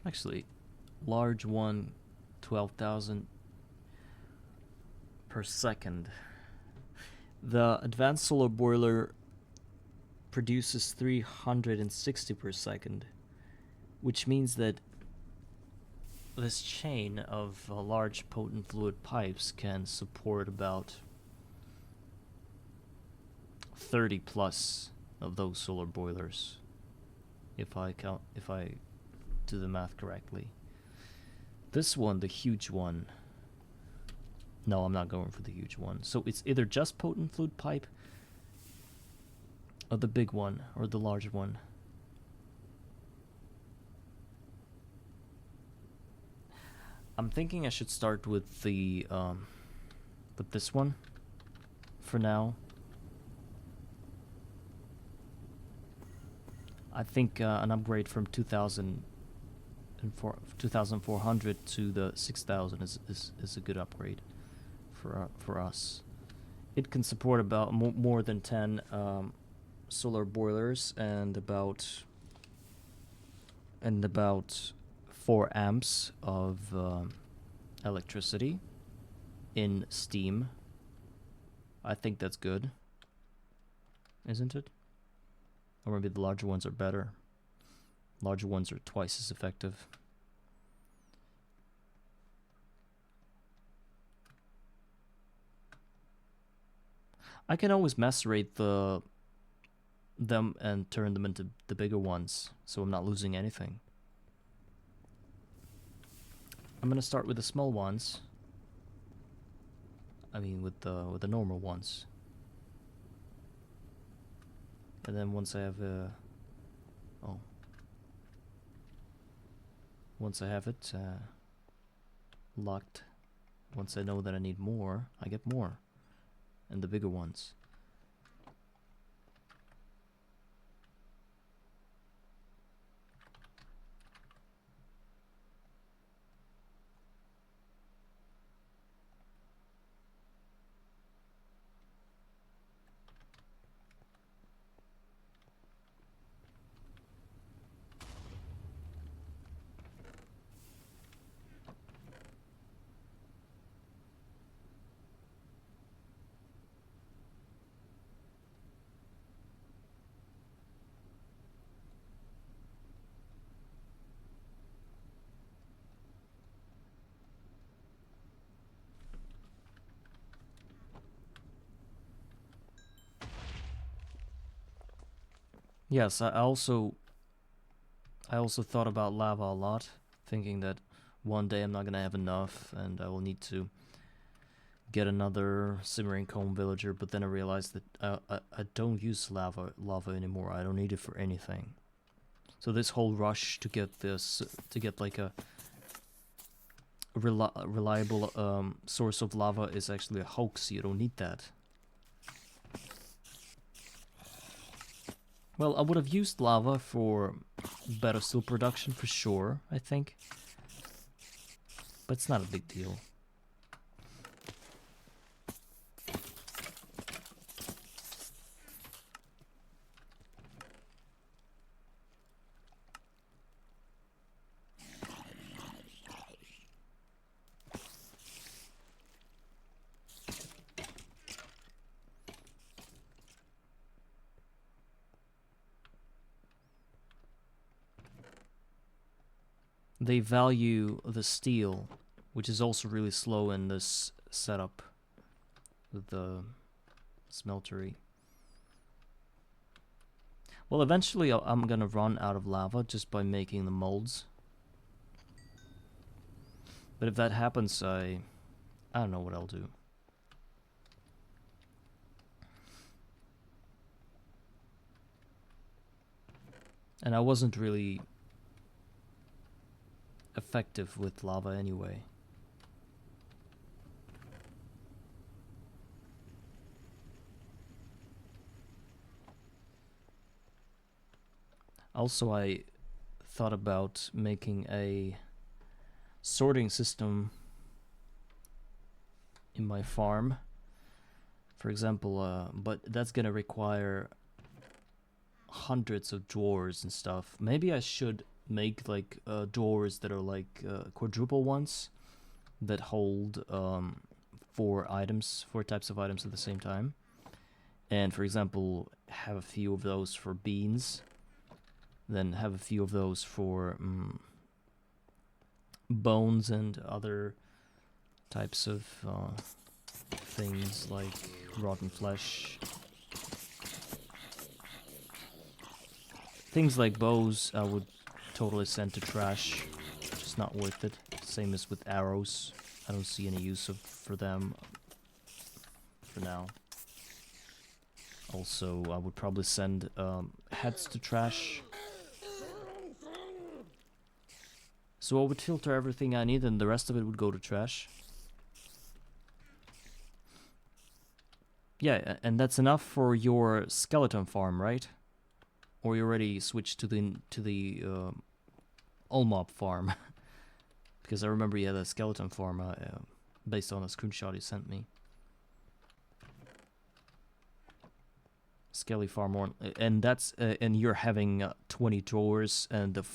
Actually, large one, 12,000 per second. The advanced solar boiler produces 360 per second, which means that this chain of large potent fluid pipes can support about 30 plus of those solar boilers, if I do the math correctly. This one, the huge one. No, I'm not going for the huge one. So it's either just potent fluid pipe, or the big one, or the large one. I'm thinking I should start with the with this one for now. I think an upgrade from 2,400 to the 6,000 is a good upgrade for us. It can support about more than 10 solar boilers and about 4 amps of electricity in steam. I think that's good, isn't it? Or maybe the larger ones are better. Larger ones are twice as effective. I can always macerate them and turn them into the bigger ones, so I'm not losing anything. I'm gonna start with the small ones. I mean, with the normal ones. And then once I have once I have it locked, once I know that I need more, I get more, and the bigger ones. Yes, I also thought about lava a lot, thinking that one day I'm not gonna have enough and I will need to get another simmering cone villager, but then I realized that I don't use lava anymore. I don't need it for anything. So this whole rush to get like a reliable source of lava is actually a hoax. You don't need that. Well, I would have used lava for better steel production for sure, I think. But it's not a big deal. They value the steel, which is also really slow in this setup with the smeltery. Well, eventually I'm gonna run out of lava just by making the molds. But if that happens, I don't know what I'll do. And I wasn't really effective with lava anyway. Also, I thought about making a sorting system in my farm, for example, but that's gonna require hundreds of drawers and stuff. Maybe I should make like drawers that are like quadruple ones that hold four types of items at the same time, and for example have a few of those for beans, then have a few of those for bones and other types of things like rotten flesh. Things like bows I would totally send to trash. Just not worth it. Same as with arrows. I don't see any use for them for now. Also, I would probably send heads to trash. So I would filter everything I need and the rest of it would go to trash. Yeah, and that's enough for your skeleton farm, right? Or you already switched to the all mob farm? Because I remember you had a skeleton farm based on a screenshot you sent me. Skelly farm one, and that's and you're having 20 drawers, and the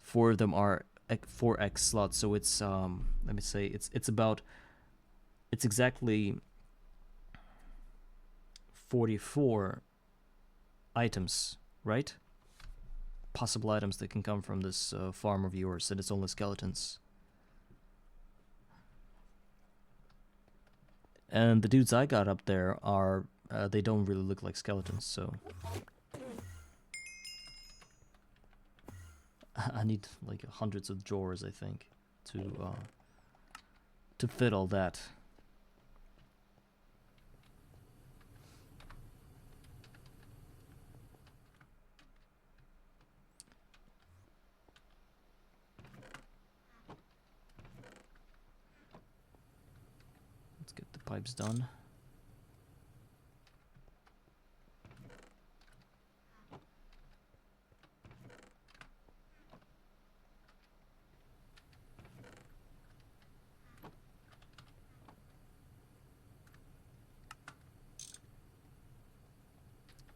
4 of them are 4x slots. So it's let me say it's exactly 44 items, right? Possible items that can come from this farm of yours, and it's only skeletons. And the dudes I got up there are, they don't really look like skeletons, so... I need like hundreds of drawers, I think, to fit all that. Let's get the pipes done.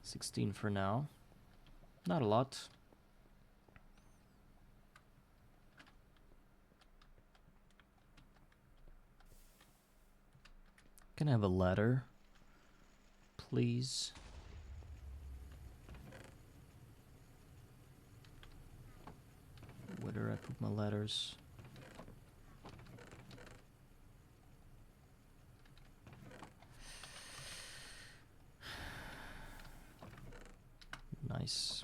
$16 for now. Not a lot. Can I have a ladder, please? Where do I put my ladders? Nice.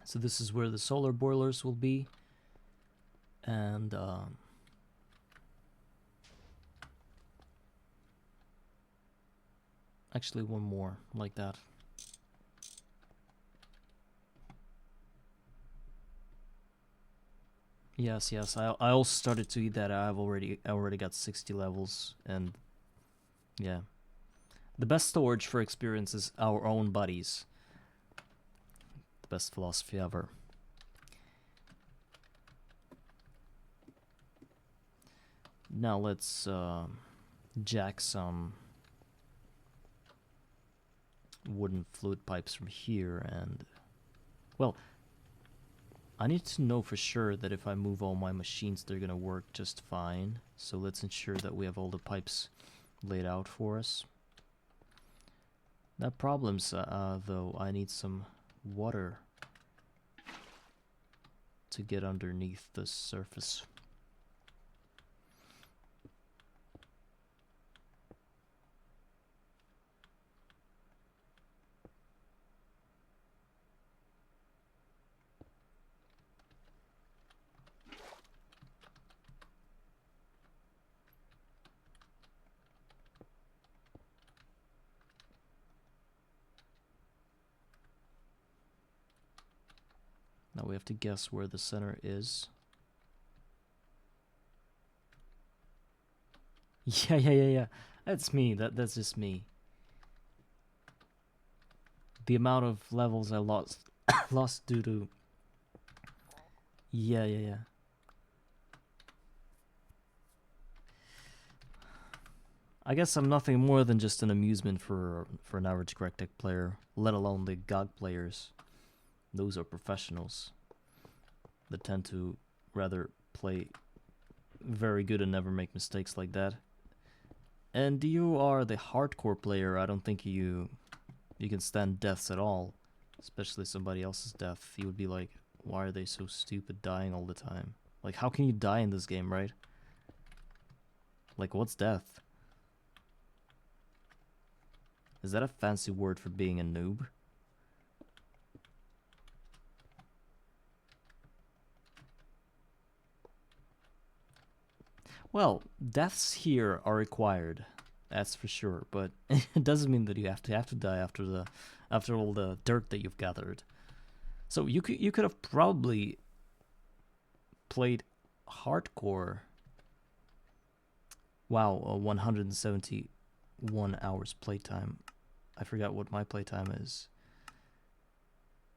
So this is where the solar boilers will be, and actually one more like that. Yes, yes. I also started to eat that. I already got 60 levels, and yeah, the best storage for experience is our own bodies. The best philosophy ever. Now let's jack some wooden fluid pipes from here, and well, I need to know for sure that if I move all my machines, they're gonna work just fine. So let's ensure that we have all the pipes laid out for us. That problem's though, I need some water to get underneath the surface. Now we have to guess where the center is. Yeah. That's me. That's just me. The amount of levels I lost lost due to... Yeah. I guess I'm nothing more than just an amusement for an average Tech player, let alone the GOG players. Those are professionals that tend to rather play very good and never make mistakes like that. And you are the hardcore player. I don't think you can stand deaths at all, especially somebody else's death. You would be like, why are they so stupid dying all the time? Like, how can you die in this game, right? Like, what's death? Is that a fancy word for being a noob? Well, deaths here are required, that's for sure, but it doesn't mean that you have to die after all the dirt that you've gathered. So you could have probably played hardcore. Wow, 171 hours playtime. I forgot what my playtime is.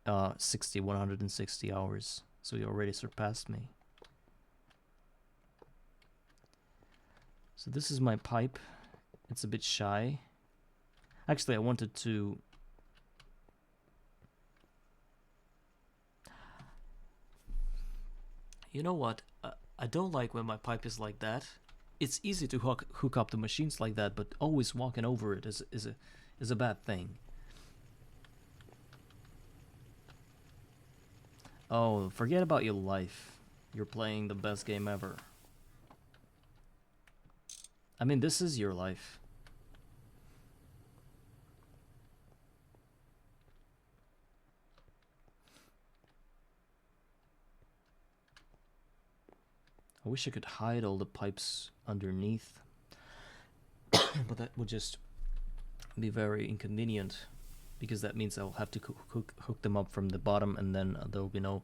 160 hours. So you already surpassed me. So this is my pipe. It's a bit shy. Actually, I wanted to... You know what? I don't like when my pipe is like that. It's easy to hook up the machines like that, but always walking over it is a bad thing. Oh, forget about your life. You're playing the best game ever. I mean, this is your life. I wish I could hide all the pipes underneath, but that would just be very inconvenient, because that means I'll have to hook them up from the bottom, and then there'll be no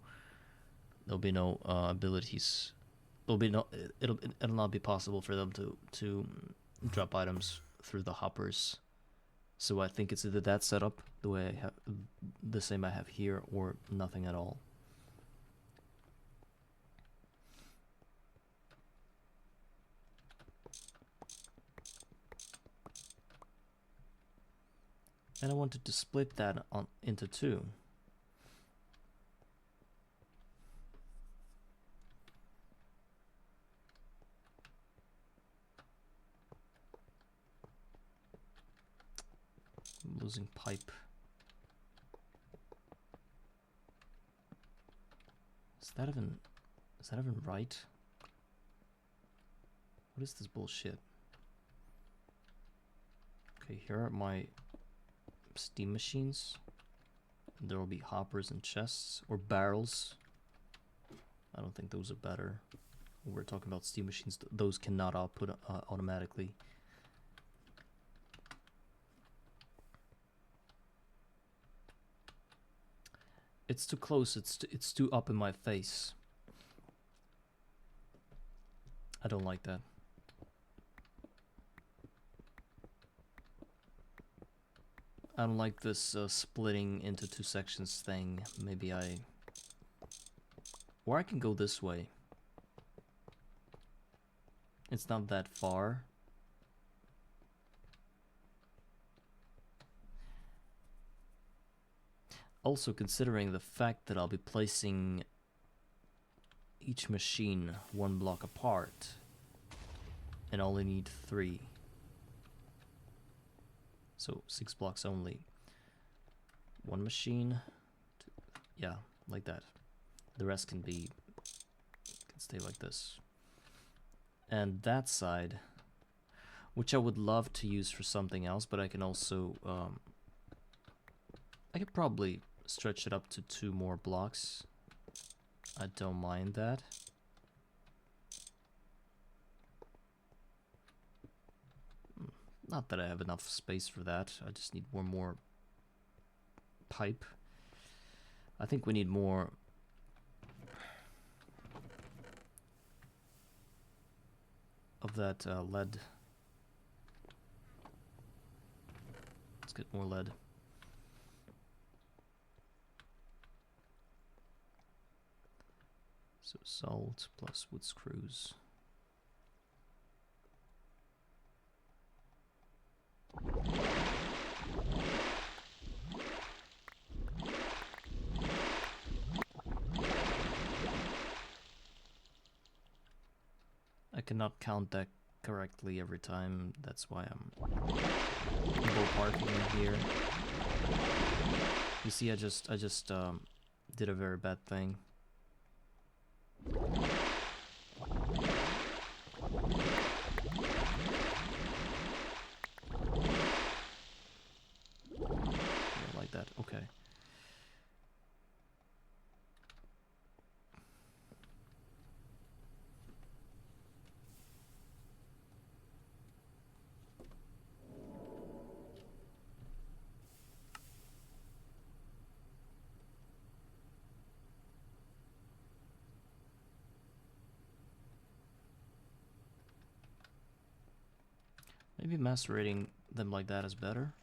abilities. It'll not be possible for them to drop items through the hoppers. So I think it's either that setup, the way I have the same I have here, or nothing at all. And I wanted to split that into two. I'm losing pipe. Is that even right? What is this bullshit? Okay, here are my steam machines. There will be hoppers and chests, or barrels. I don't think those are better. We're talking about steam machines. Those cannot output automatically. It's too close. It's too up in my face. I don't like that. I don't like this splitting into two sections thing. Maybe or I can go this way. It's not that far. Also, considering the fact that I'll be placing each machine one block apart, and only need 3. So 6 blocks only. One machine, yeah, like that. The rest can stay like this. And that side, which I would love to use for something else, but I can also, I could probably stretch it up to 2 more blocks. I don't mind that. Not that I have enough space for that. I just need one more pipe. I think we need more of that lead. Let's get more lead. So salt plus wood screws. I cannot count that correctly every time. That's why I'm parking in here. You see, I just did a very bad thing. Like that. Okay. Maybe macerating them like that is better.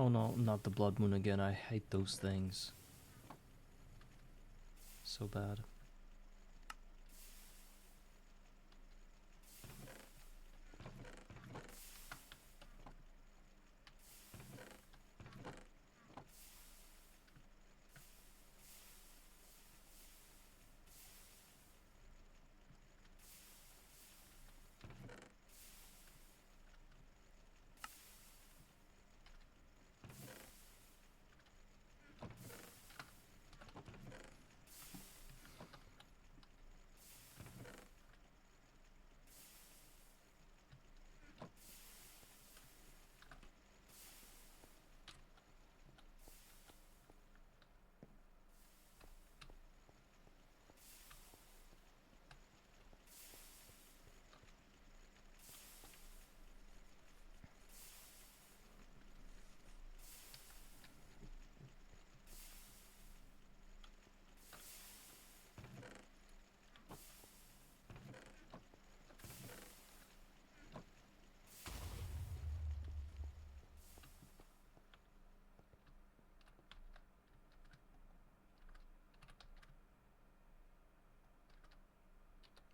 Oh no, not the blood moon again. I hate those things. So bad.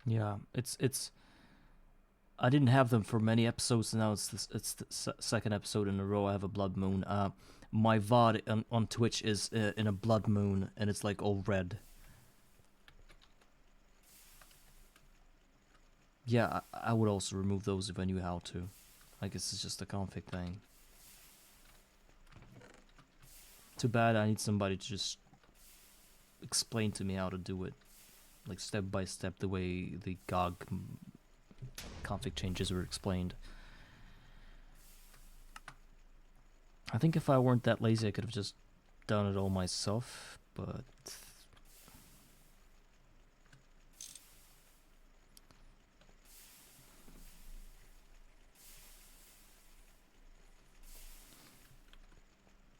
Yeah, it's. I didn't have them for many episodes, and now it's the second episode in a row I have a blood moon. My VOD on Twitch is in a blood moon, and it's like all red. Yeah, I would also remove those if I knew how to. I guess it's just a config thing. Too bad I need somebody to just explain to me how to do it. Like step by step, the way the GOG config changes were explained. I think if I weren't that lazy, I could have just done it all myself, but...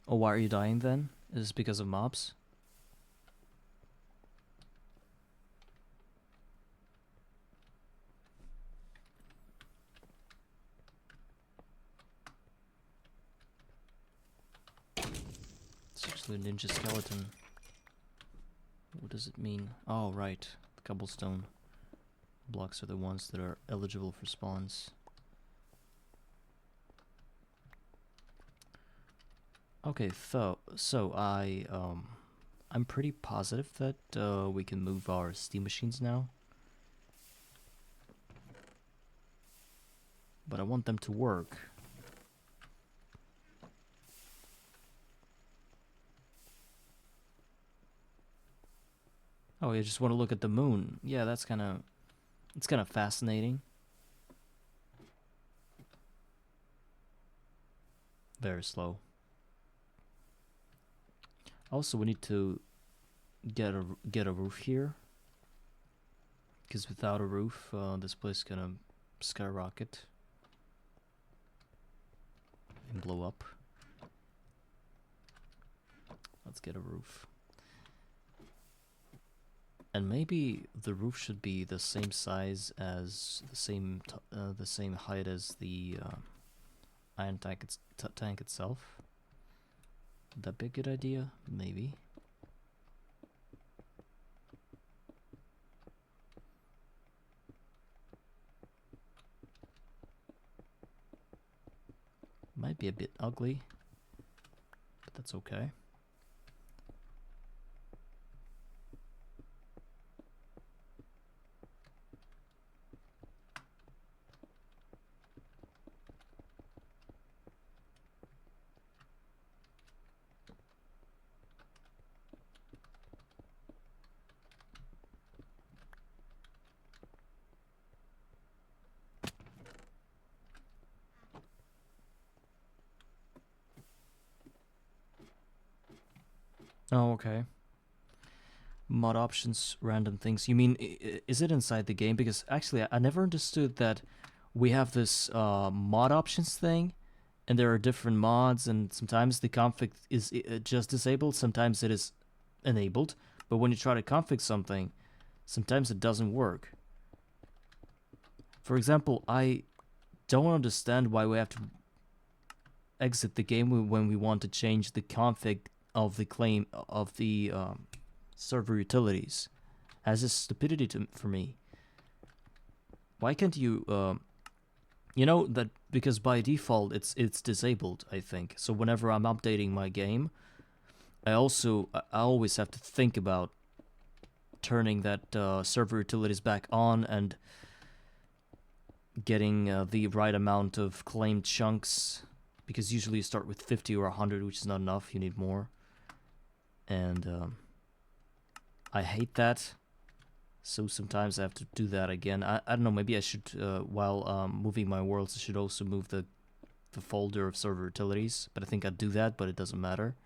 Oh, why are you dying then? Is this because of mobs? It's actually a ninja skeleton. What does it mean? Oh, right. The cobblestone blocks are the ones that are eligible for spawns. Okay, so I'm pretty positive that we can move our steam machines now. But I want them to work. Oh, you just want to look at the moon. Yeah, it's kind of fascinating. Very slow. Also, we need to get a roof here, because without a roof, this place is gonna skyrocket and blow up. Let's get a roof. And maybe the roof should be the same size as the same height as the iron tank itself. Would that be a good idea? Maybe. Might be a bit ugly, but that's okay. Oh, okay. Mod options, random things. You mean, is it inside the game? Because actually, I never understood that we have this mod options thing, and there are different mods, and sometimes the config is just disabled, sometimes it is enabled. But when you try to config something, sometimes it doesn't work. For example, I don't understand why we have to exit the game when we want to change the config of the claim of the server utilities. As a stupidity for me. Why can't you? You know that because by default it's disabled. I think so. Whenever I'm updating my game, I always have to think about turning that server utilities back on and getting the right amount of claimed chunks, because usually you start with 50 or 100, which is not enough. You need more, and I hate that. So sometimes I have to do that again. I don't know, maybe I should, while moving my worlds, I should also move the folder of server utilities. But I think I'd do that, but it doesn't matter.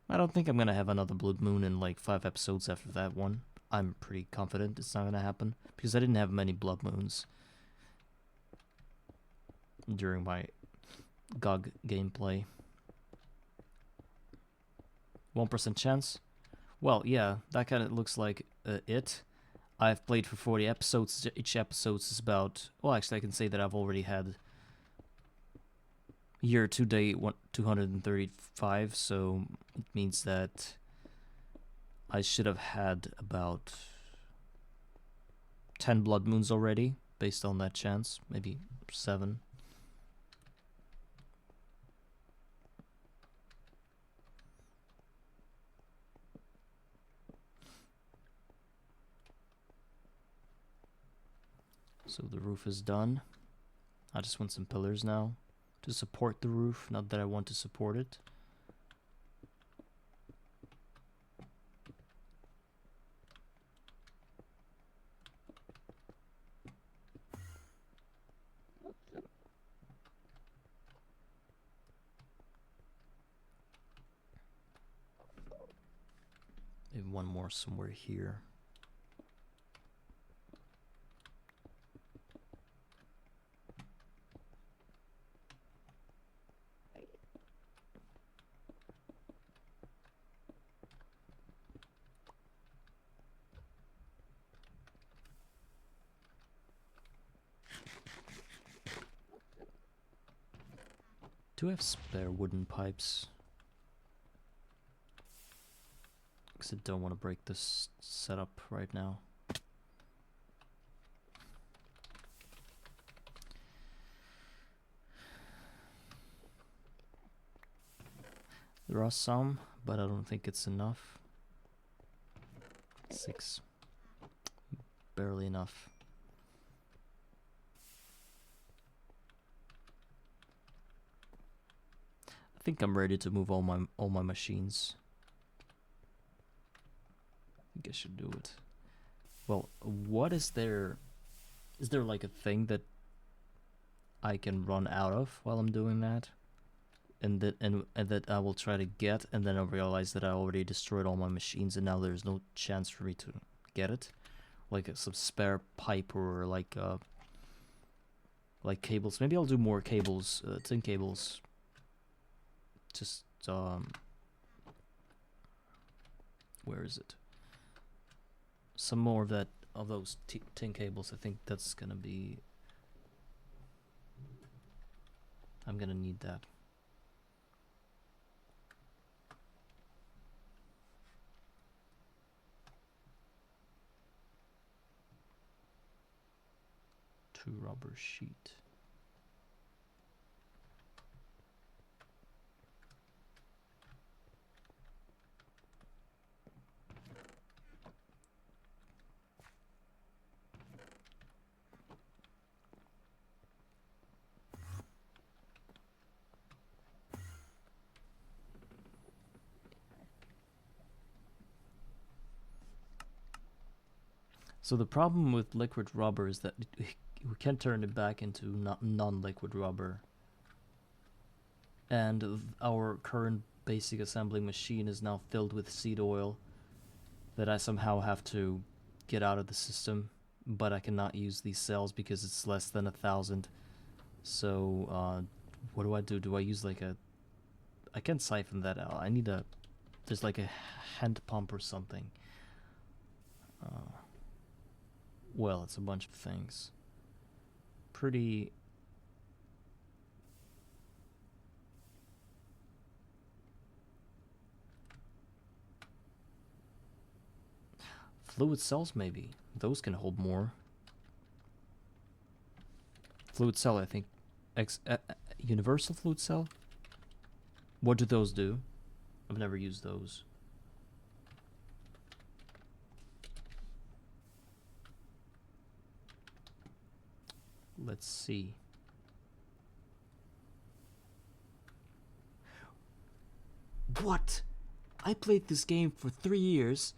I don't think I'm gonna have another Blood Moon in like 5 episodes after that one. I'm pretty confident it's not gonna happen, because I didn't have many Blood Moons during my GOG gameplay. 1% chance? Well, yeah, that kind of looks like it. I've played for 40 episodes. Each episode is about... Well, actually, I can say that I've already had year to date 235, so it means that I should have had about 10 Blood Moons already, based on that chance. Maybe 7. So the roof is done. I just want some pillars now to support the roof, not that I want to support it. Maybe one more somewhere here. Do I have spare wooden pipes? Because I don't want to break this setup right now. There are some, but I don't think it's enough. 6. Barely enough. I think I'm ready to move all my machines. I think I should do it. Well, what is there? Is there like a thing that I can run out of while I'm doing that? And that I will try to get, and then I realize that I already destroyed all my machines, and now there's no chance for me to get it, like some spare pipe or like cables. Maybe I'll do more cables, tin cables. Just where is it? Some more of that, of those tin cables. I think that's gonna be. I'm gonna need that. Rubber sheet. So the problem with liquid rubber is that we can turn it back into non-liquid rubber, and our current basic assembly machine is now filled with seed oil that I somehow have to get out of the system, but I cannot use these cells because it's less than 1,000. So what do? Do I use like a... I can't siphon that out. I need a... There's like a hand pump or something. Well, it's a bunch of things. Pretty... Fluid cells, maybe. Those can hold more. Fluid cell, I think. Universal fluid cell? What do those do? I've never used those. Let's see. What? I played this game for 3 years,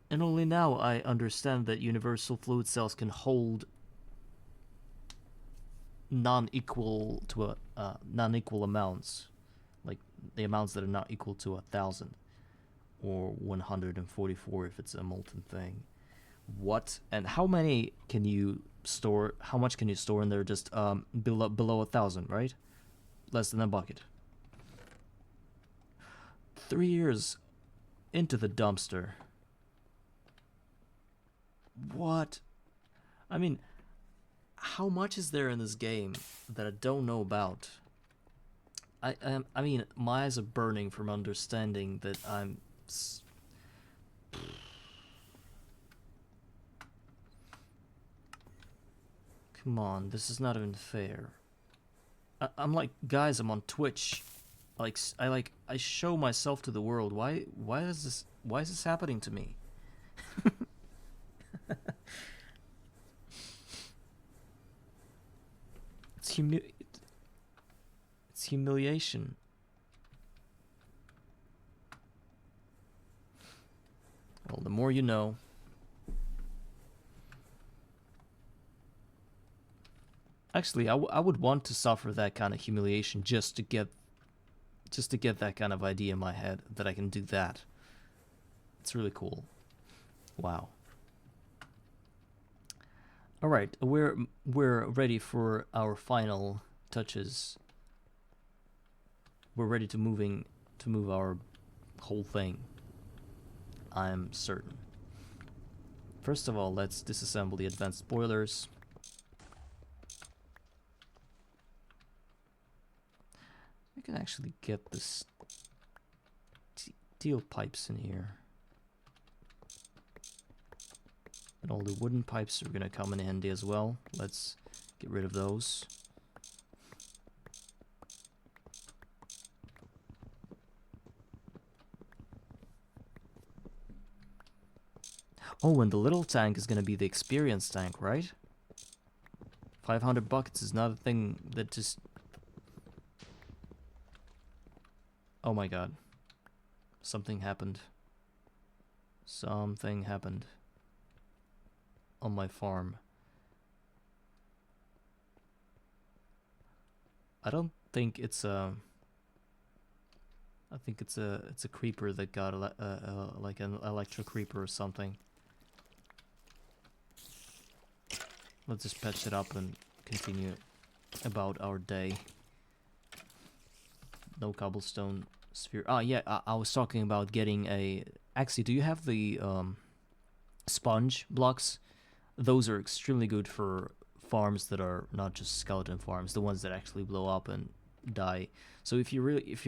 and only now I understand that universal fluid cells can hold non-equal amounts, like the amounts that are not equal to 1,000 or 144 if it's a molten thing. What? And how many can you store? How much can you store in there? Just below 1,000, right? Less than a bucket. 3 years into the dumpster. What? I mean, how much is there in this game that I don't know about? I mean, my eyes are burning from understanding that I'm... Come on, this is not even fair. I'm like, guys, I'm on Twitch. I show myself to the world. Why is this happening to me? It's humiliation. Well, the more you know. Actually, I would want to suffer that kind of humiliation just to get that kind of idea in my head that I can do that. It's really cool. Wow. All right, we're ready for our final touches. We're ready to move our whole thing. I'm certain. First of all, let's disassemble the advanced spoilers. We can actually get the steel pipes in here. And all the wooden pipes are gonna come in handy as well. Let's get rid of those. Oh, and the little tank is gonna be the experience tank, right? 500 buckets is not a thing that just... Oh my god. Something happened. Something happened. On my farm. I don't think it's a... I think it's a creeper that got like an electro creeper or something. Let's just patch it up and continue about our day. No cobblestone sphere. Ah, yeah, I was talking about getting a... Actually, do you have the sponge blocks? Those are extremely good for farms that are not just skeleton farms, the ones that actually blow up and die. So if you're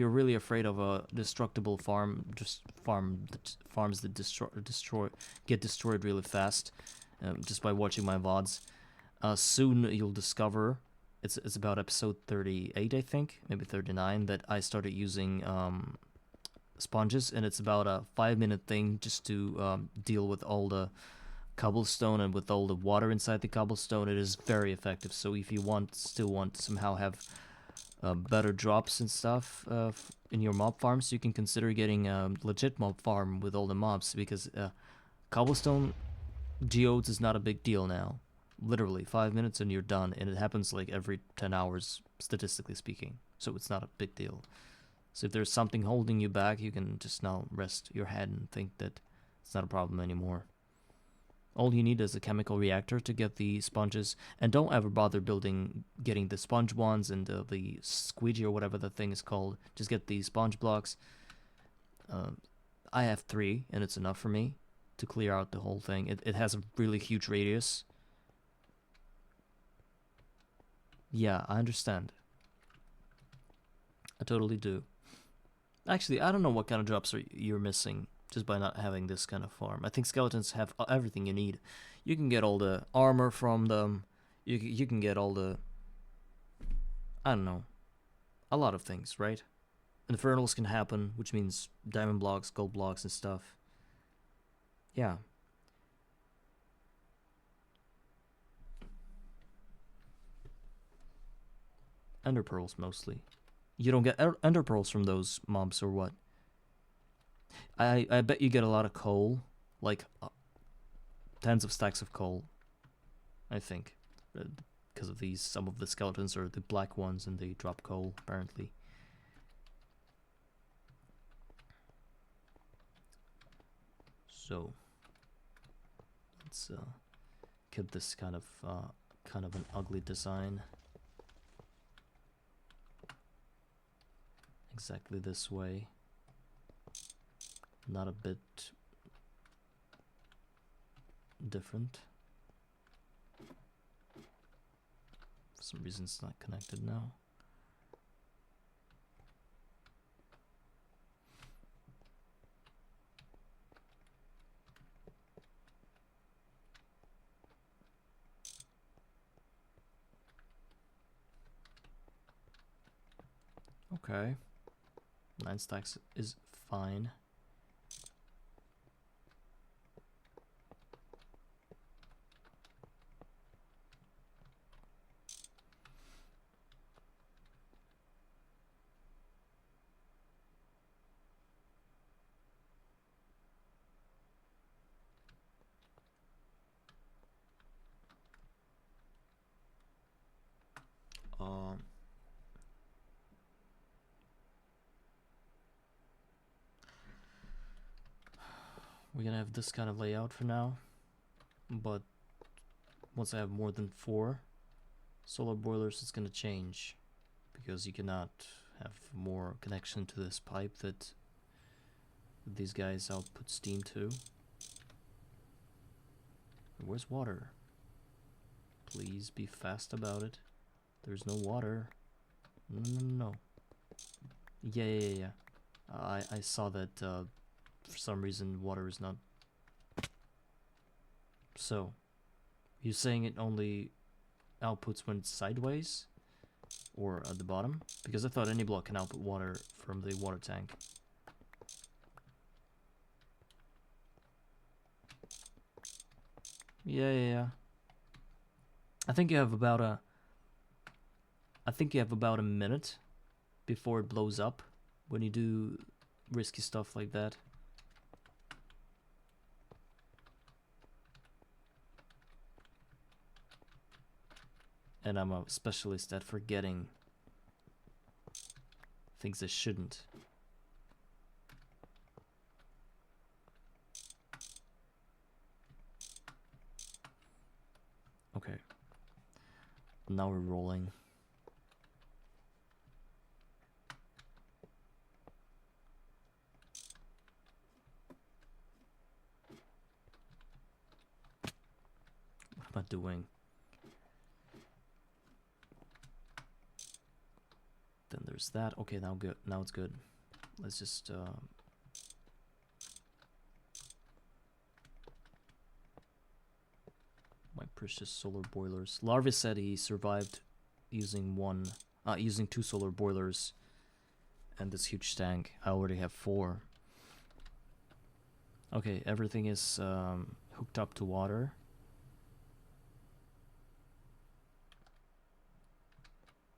really afraid of a destructible farm, just farms that get destroyed really fast, just by watching my VODs, soon you'll discover, it's about episode 38, I think, maybe 39, that I started using sponges, and it's about a 5-minute thing just to deal with all the cobblestone and with all the water inside the cobblestone. It is very effective. So if you still want to somehow have better drops and stuff in your mob farms, you can consider getting a legit mob farm with all the mobs, because cobblestone geodes is not a big deal now. Literally 5 minutes and you're done, and it happens like every 10 hours statistically speaking, so it's not a big deal. So if there's something holding you back, you can just now rest your head and think that it's not a problem anymore. All you need is a chemical reactor to get the sponges, and don't ever bother getting the sponge ones and the squeegee or whatever the thing is called. Just get the sponge blocks. I have 3, and it's enough for me. to clear out the whole thing. It has a really huge radius. Yeah, I understand. I totally do. Actually, I don't know what kind of drops you're missing just by not having this kind of farm. I think skeletons have everything you need. You can get all the armor from them. You can get all the... I don't know. A lot of things, right? Infernals can happen, which means diamond blocks, gold blocks, and stuff. Yeah. Ender pearls mostly. You don't get ender pearls from those mobs or what? I bet you get a lot of coal, like tens of stacks of coal. I think, because of these. Some of the skeletons are the black ones, and they drop coal apparently. So let's keep this kind of an ugly design. Exactly this way. Not a bit different. For some reason it's not connected now. Okay. 9 stacks is fine. We're gonna have this kind of layout for now, but once I have more than 4 solar boilers, it's gonna change, because you cannot have more connection to this pipe that these guys output steam to. Where's water? Please be fast about it. There's no water. No. Yeah. I saw that for some reason water is not. So, you're saying it only outputs when it's sideways? Or at the bottom? Because I thought any block can output water from the water tank. Yeah. I think you have about a minute before it blows up when you do risky stuff like that. And I'm a specialist at forgetting things I shouldn't. Okay. Now we're rolling. What am I doing? Then there's that. Okay, now good. Now it's good. Let's just my precious solar boilers. Larva said he survived using using 2 solar boilers and this huge tank. I already have 4. Okay, everything is hooked up to water.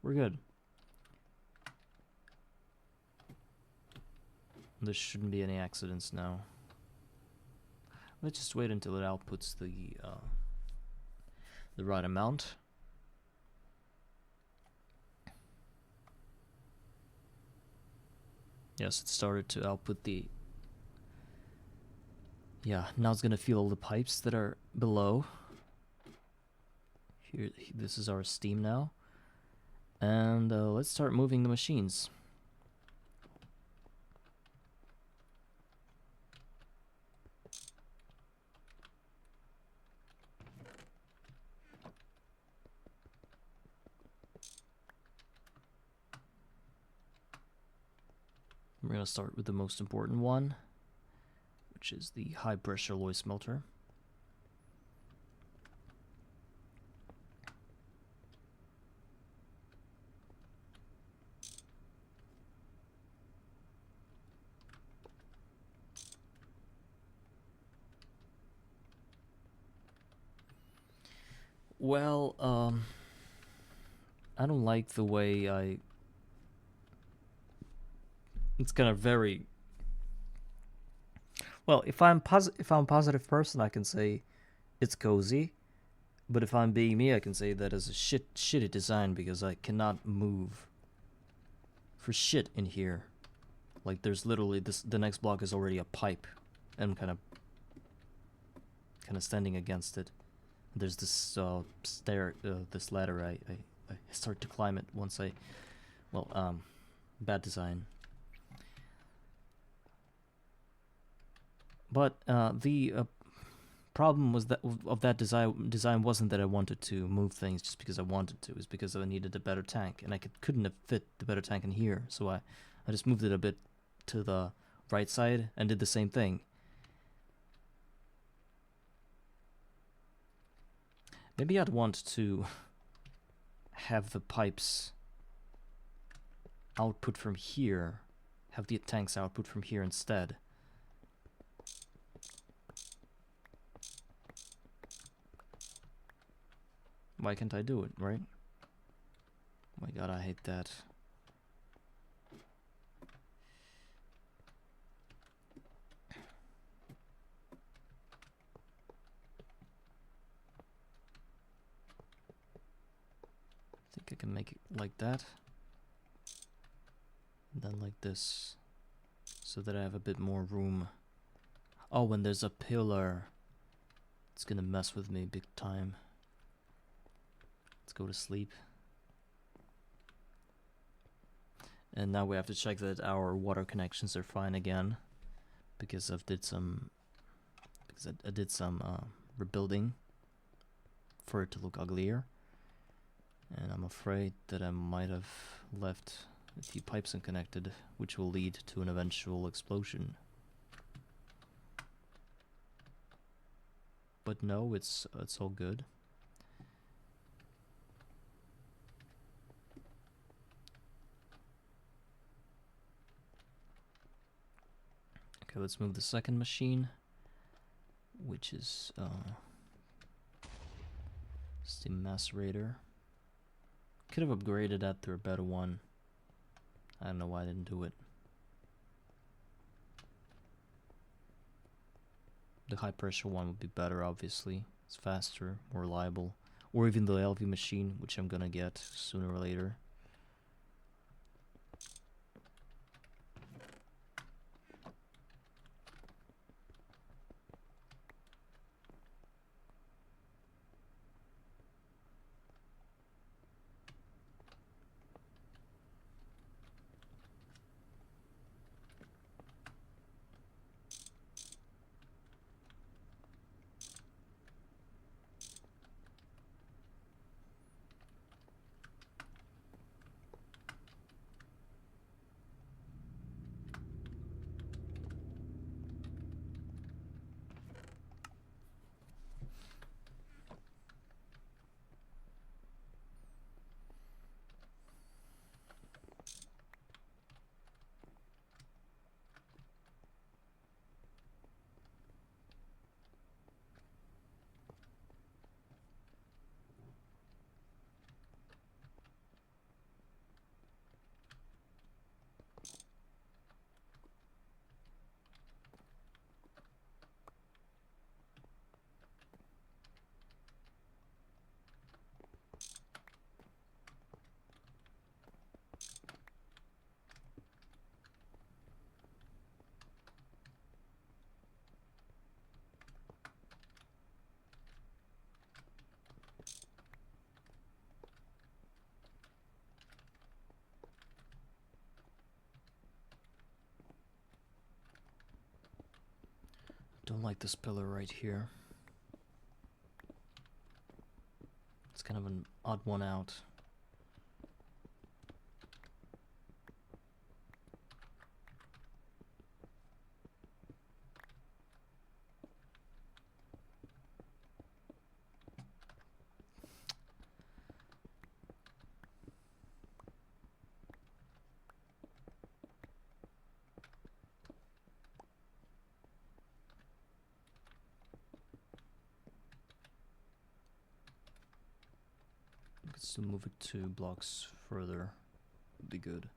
We're good. There shouldn't be any accidents now. Let's just wait until it outputs the right amount. Yes, it started to output the... Yeah, now it's gonna feel all the pipes that are below. Here, this is our steam now. And let's start moving the machines. We're gonna start with the most important one, which is the high pressure alloy smelter. Well, I don't like the way it's kind of very. Well, if I'm a positive person, I can say it's cozy. But if I'm being me, I can say that is a shitty design because I cannot move for shit in here. Like there's literally the next block is already a pipe, and I'm kind of standing against it. There's this this ladder. I start to climb it once bad design. But the problem was that of that design wasn't that I wanted to move things just because I wanted to. It's because I needed a better tank, and I couldn't have fit the better tank in here. So I just moved it a bit to the right side and did the same thing. Maybe I'd want to have the pipes output from here, have the tanks output from here instead. Why can't I do it, right? Oh my god, I hate that. I think I can make it like that. And then like this. So that I have a bit more room. Oh, when there's a pillar, it's gonna mess with me big time. Let's go to sleep. And now we have to check that our water connections are fine again, because I did some rebuilding for it to look uglier. And I'm afraid that I might have left a few pipes unconnected, which will lead to an eventual explosion. But no, it's all good. Okay, let's move the second machine, which is steam macerator. Could have upgraded that to a better one. I don't know why I didn't do it. The high pressure one would be better, obviously. It's faster, more reliable. Or even the LV machine, which I'm gonna get sooner or later. Don't like this pillar right here. It's kind of an odd one out. Still move it 2 blocks further. Would be good.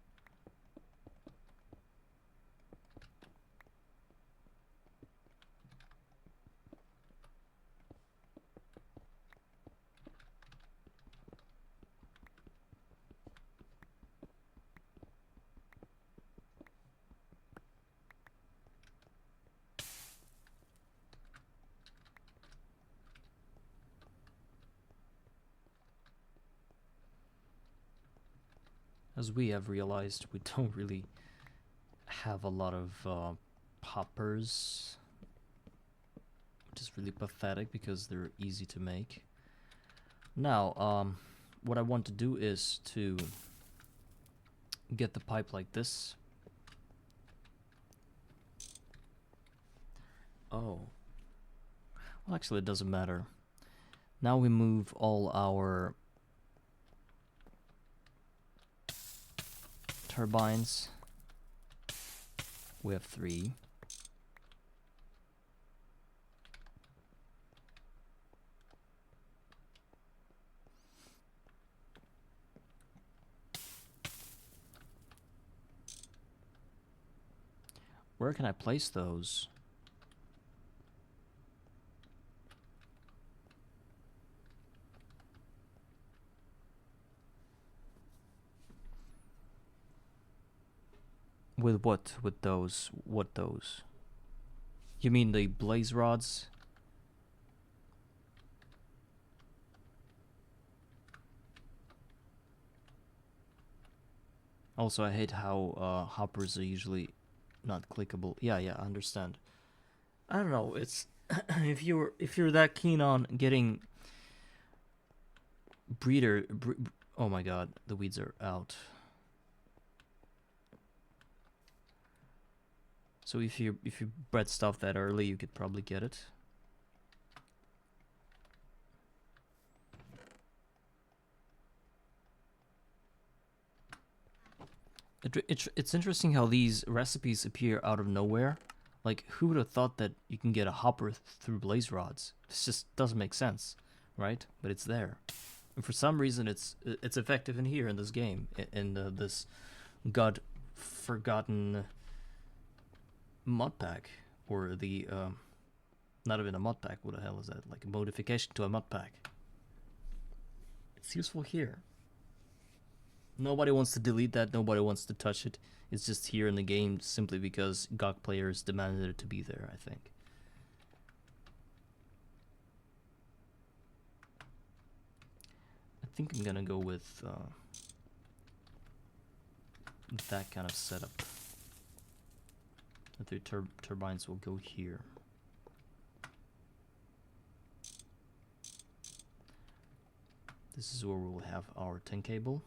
As we have realized, we don't really have a lot of poppers, which is really pathetic because they're easy to make. Now, what I want to do is to get the pipe like this. Oh. Well, actually, it doesn't matter. Now we move all our turbines. We have 3. Where can I place those? With what? With those? What those? You mean the blaze rods? Also, I hate how hoppers are usually not clickable. Yeah, I understand. I don't know. It's if you're that keen on getting oh my god, the weeds are out. So if you bred stuff that early, you could probably get it. It's interesting how these recipes appear out of nowhere. Like, who would have thought that you can get a hopper through blaze rods? This just doesn't make sense, right? But it's there, and for some reason, it's effective in here in this game, in this god-forgotten mod pack, or the not even a mod pack. What the hell is that? Like a modification to a mod pack. It's useful here. Nobody wants to delete that. Nobody wants to touch it. It's just here in the game simply because GOG players demanded it to be there, I think. I think I'm gonna go with that kind of setup. The 3 turbines will go here. This is where we'll have our 10 cable.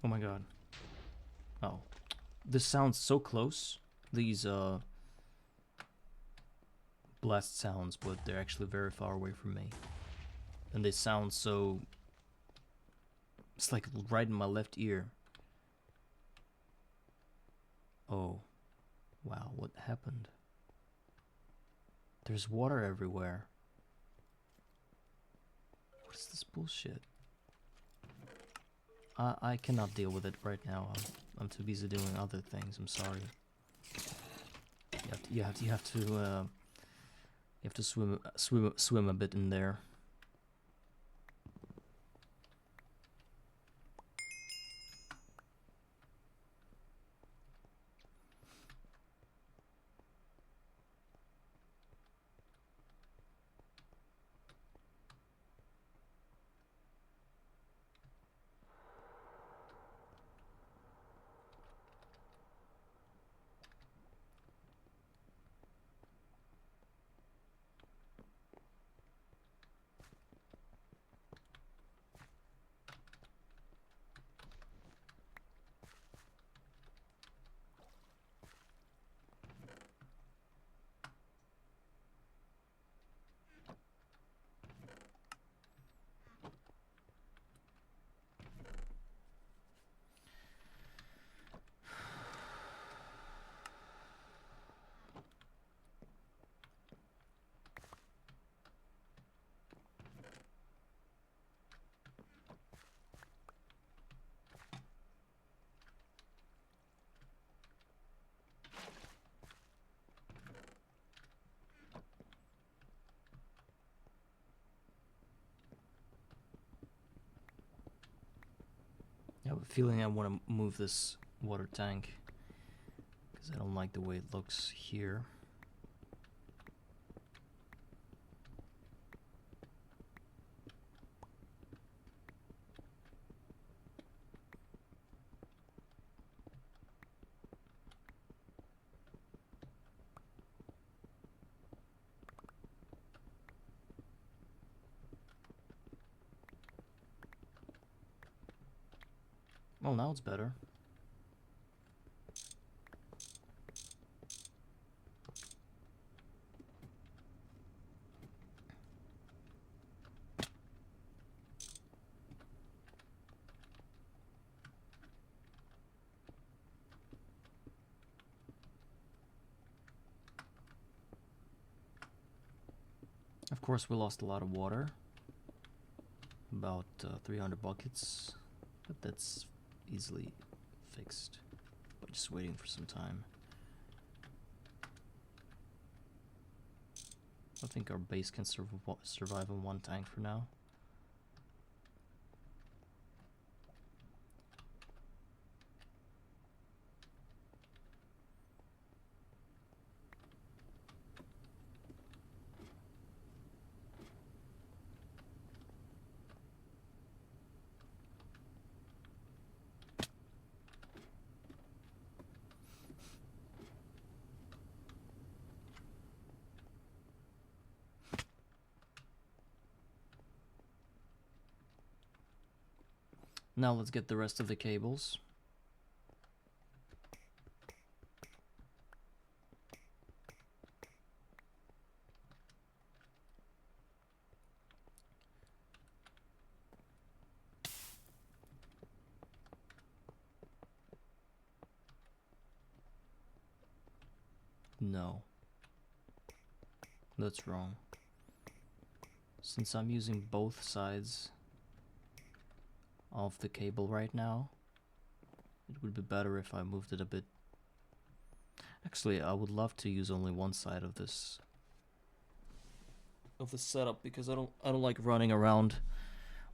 Oh my god. Oh. This sounds so close. These blast sounds, but they're actually very far away from me. And they sound so... It's like right in my left ear. Oh. Wow, what happened? There's water everywhere. What is this bullshit? I cannot deal with it right now. I'm too busy doing other things. I'm sorry. You have to swim a bit in there. I have a feeling I want to move this water tank because I don't like the way it looks here. Well, now it's better. Of course, we lost a lot of water. About 300 buckets, but that's easily fixed by just waiting for some time. I think our base can survive on one tank for now. Now let's get the rest of the cables. No, that's wrong. Since I'm using both sides of the cable right now, it would be better if I moved it a bit. Actually, I would love to use only one side of this setup because I don't like running around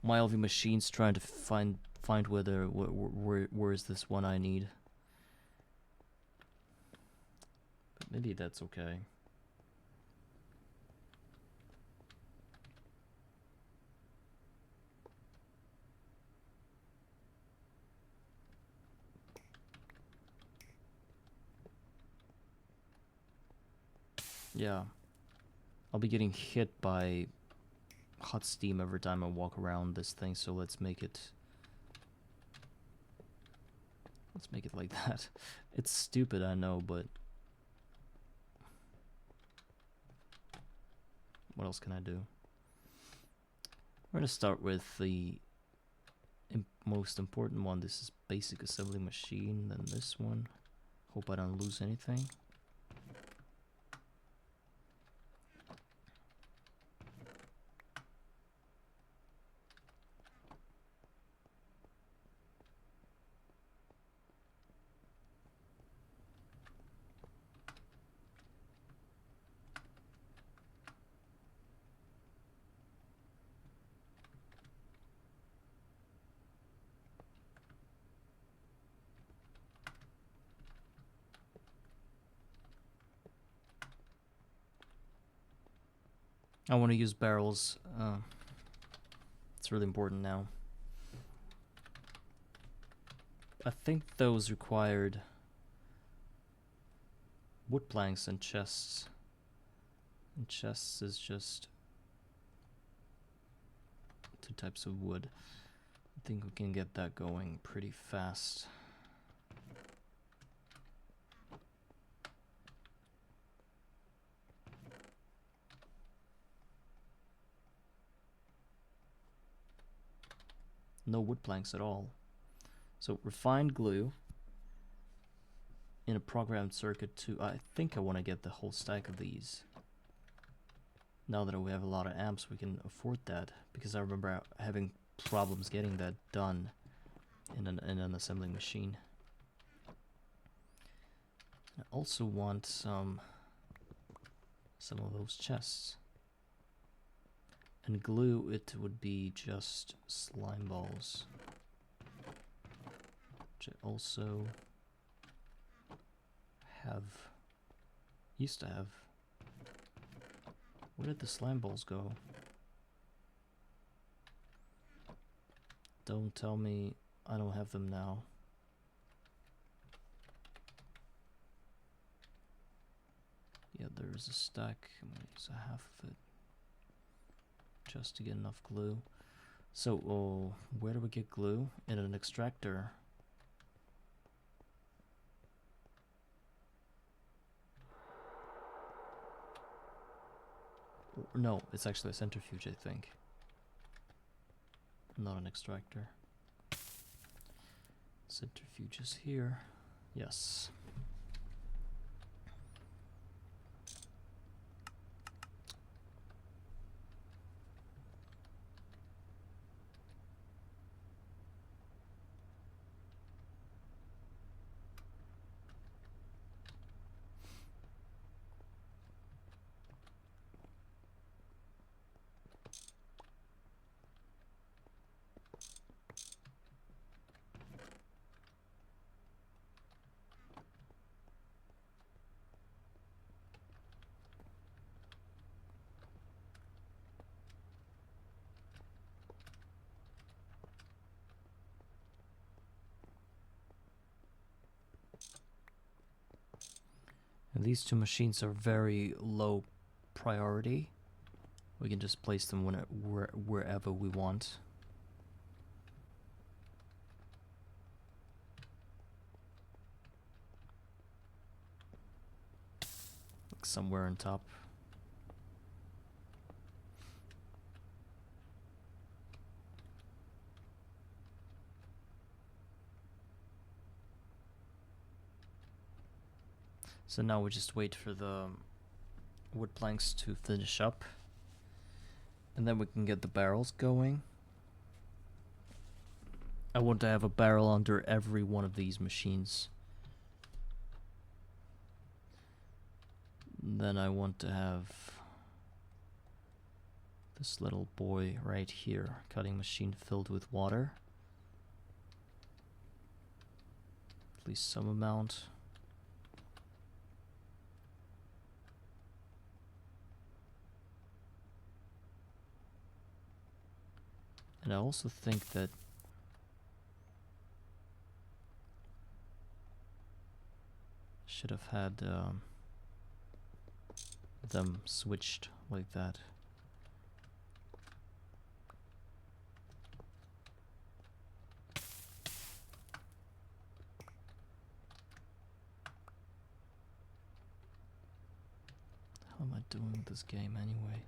my LV machines trying to find where is this one I need. But maybe that's okay. Yeah, I'll be getting hit by hot steam every time I walk around this thing, so let's make it like that. It's stupid, I know, but what else can I do? We're gonna start with the most important one. This is basic assembly machine, then this one. Hope I don't lose anything. I want to use barrels. It's really important now. I think those required wood planks and chests. And chests is just 2 types of wood. I think we can get that going pretty fast. No wood planks at all. So refined glue in a programmed circuit too. I think I want to get the whole stack of these. Now that we have a lot of amps, we can afford that, because I remember having problems getting that done in an assembling machine. I also want some of those chests. And glue, it would be just slime balls. which I also used to have. Where did the slime balls go? Don't tell me I don't have them now. Yeah, there's a stack. I'm gonna use a half of it just to get enough glue. So, where do we get glue? In an extractor. No, it's actually a centrifuge, I think. Not an extractor. Centrifuge is here. Yes. And these two machines are very low priority. We can just place them wherever we want. Like somewhere on top. So now we just wait for the wood planks to finish up. And then we can get the barrels going. I want to have a barrel under every one of these machines. Then I want to have this little boy right here, cutting machine filled with water. At least some amount. And I also think that should have had them switched like that. How am I doing this game anyway?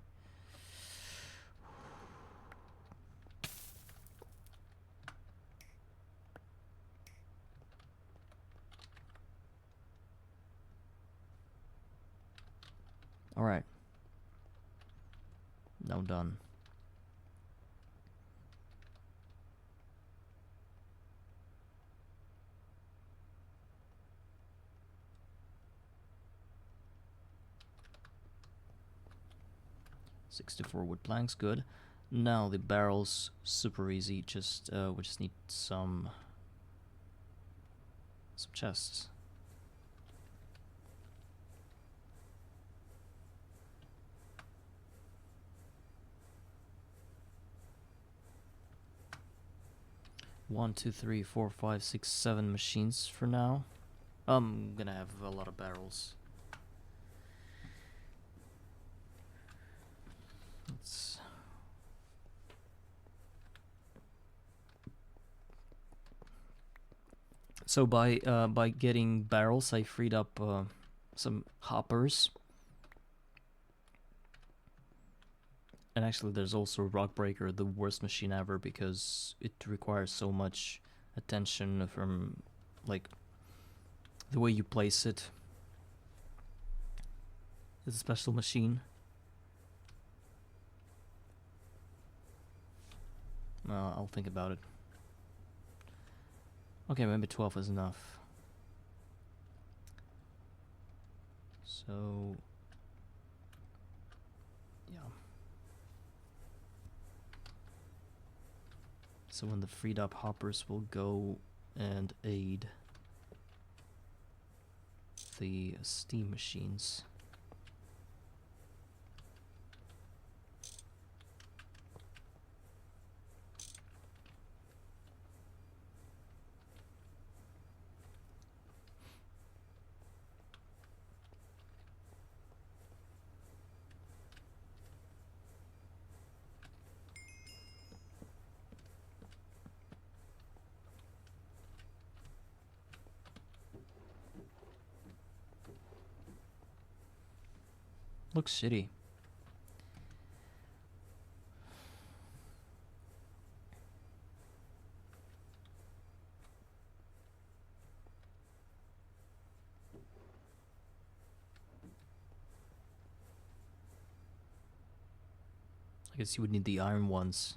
Alright. Now done. "64 wood planks, good. Now the barrels, super easy. Just we just need some chests. One, two, three, four, five, six, 7 machines for now. I'm gonna have a lot of barrels. Let's So by getting barrels, I freed up some hoppers. And actually, there's also Rock Breaker, the worst machine ever, because it requires so much attention from, like, the way you place it. It's a special machine. I'll think about it. Okay, maybe 12 is enough. So, yeah. So when the freed up hoppers will go and aid the steam machines. Looks shitty. I guess you would need the iron ones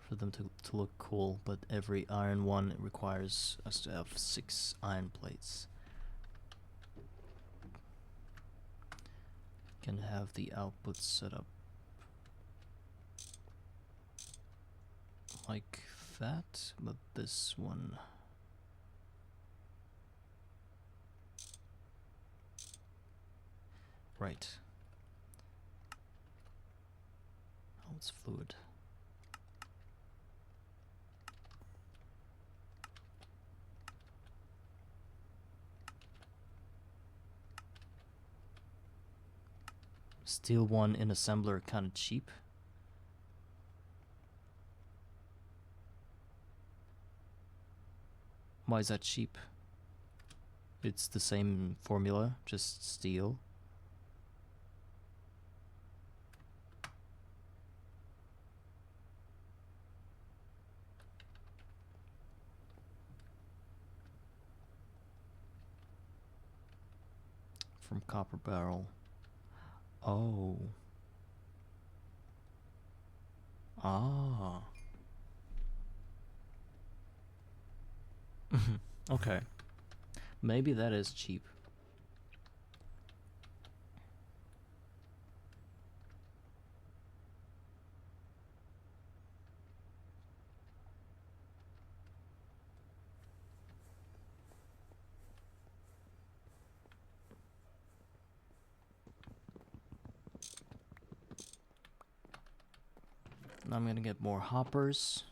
for them to look cool, but every iron one requires us to have 6 iron plates. Can have the output set up like that, but this one right. Oh, it's fluid. Steel one in assembler kind of cheap. Why is that cheap? It's the same formula, just steel. From copper barrel. Oh. Ah. Okay. Maybe that is cheap. Now I'm gonna get more hoppers.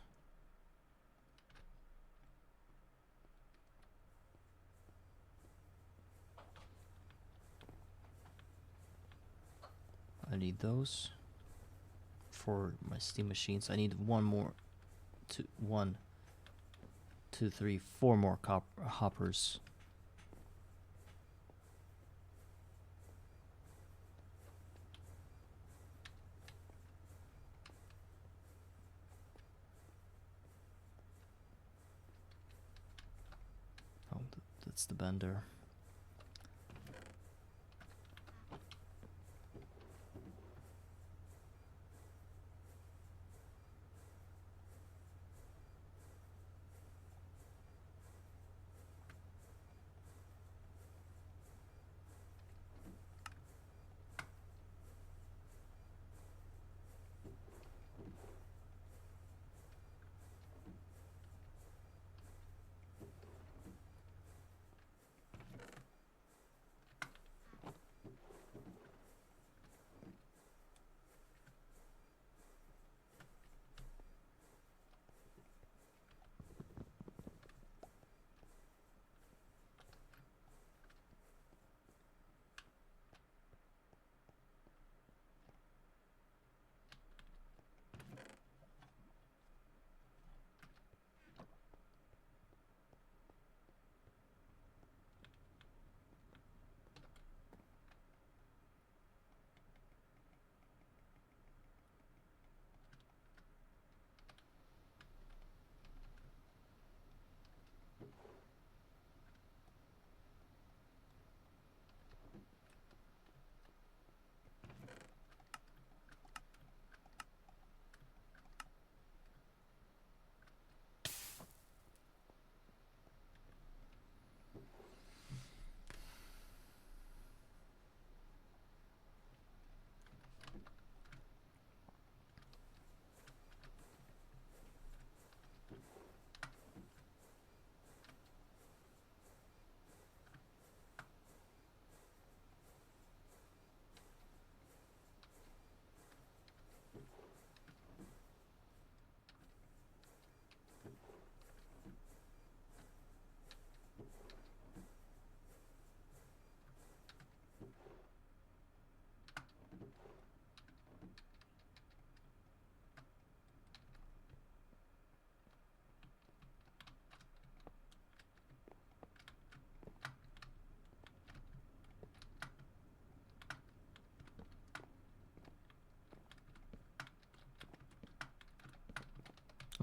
I need those for my steam machines. I need one more, one, two, three, four more hoppers. Oh, that's the bender.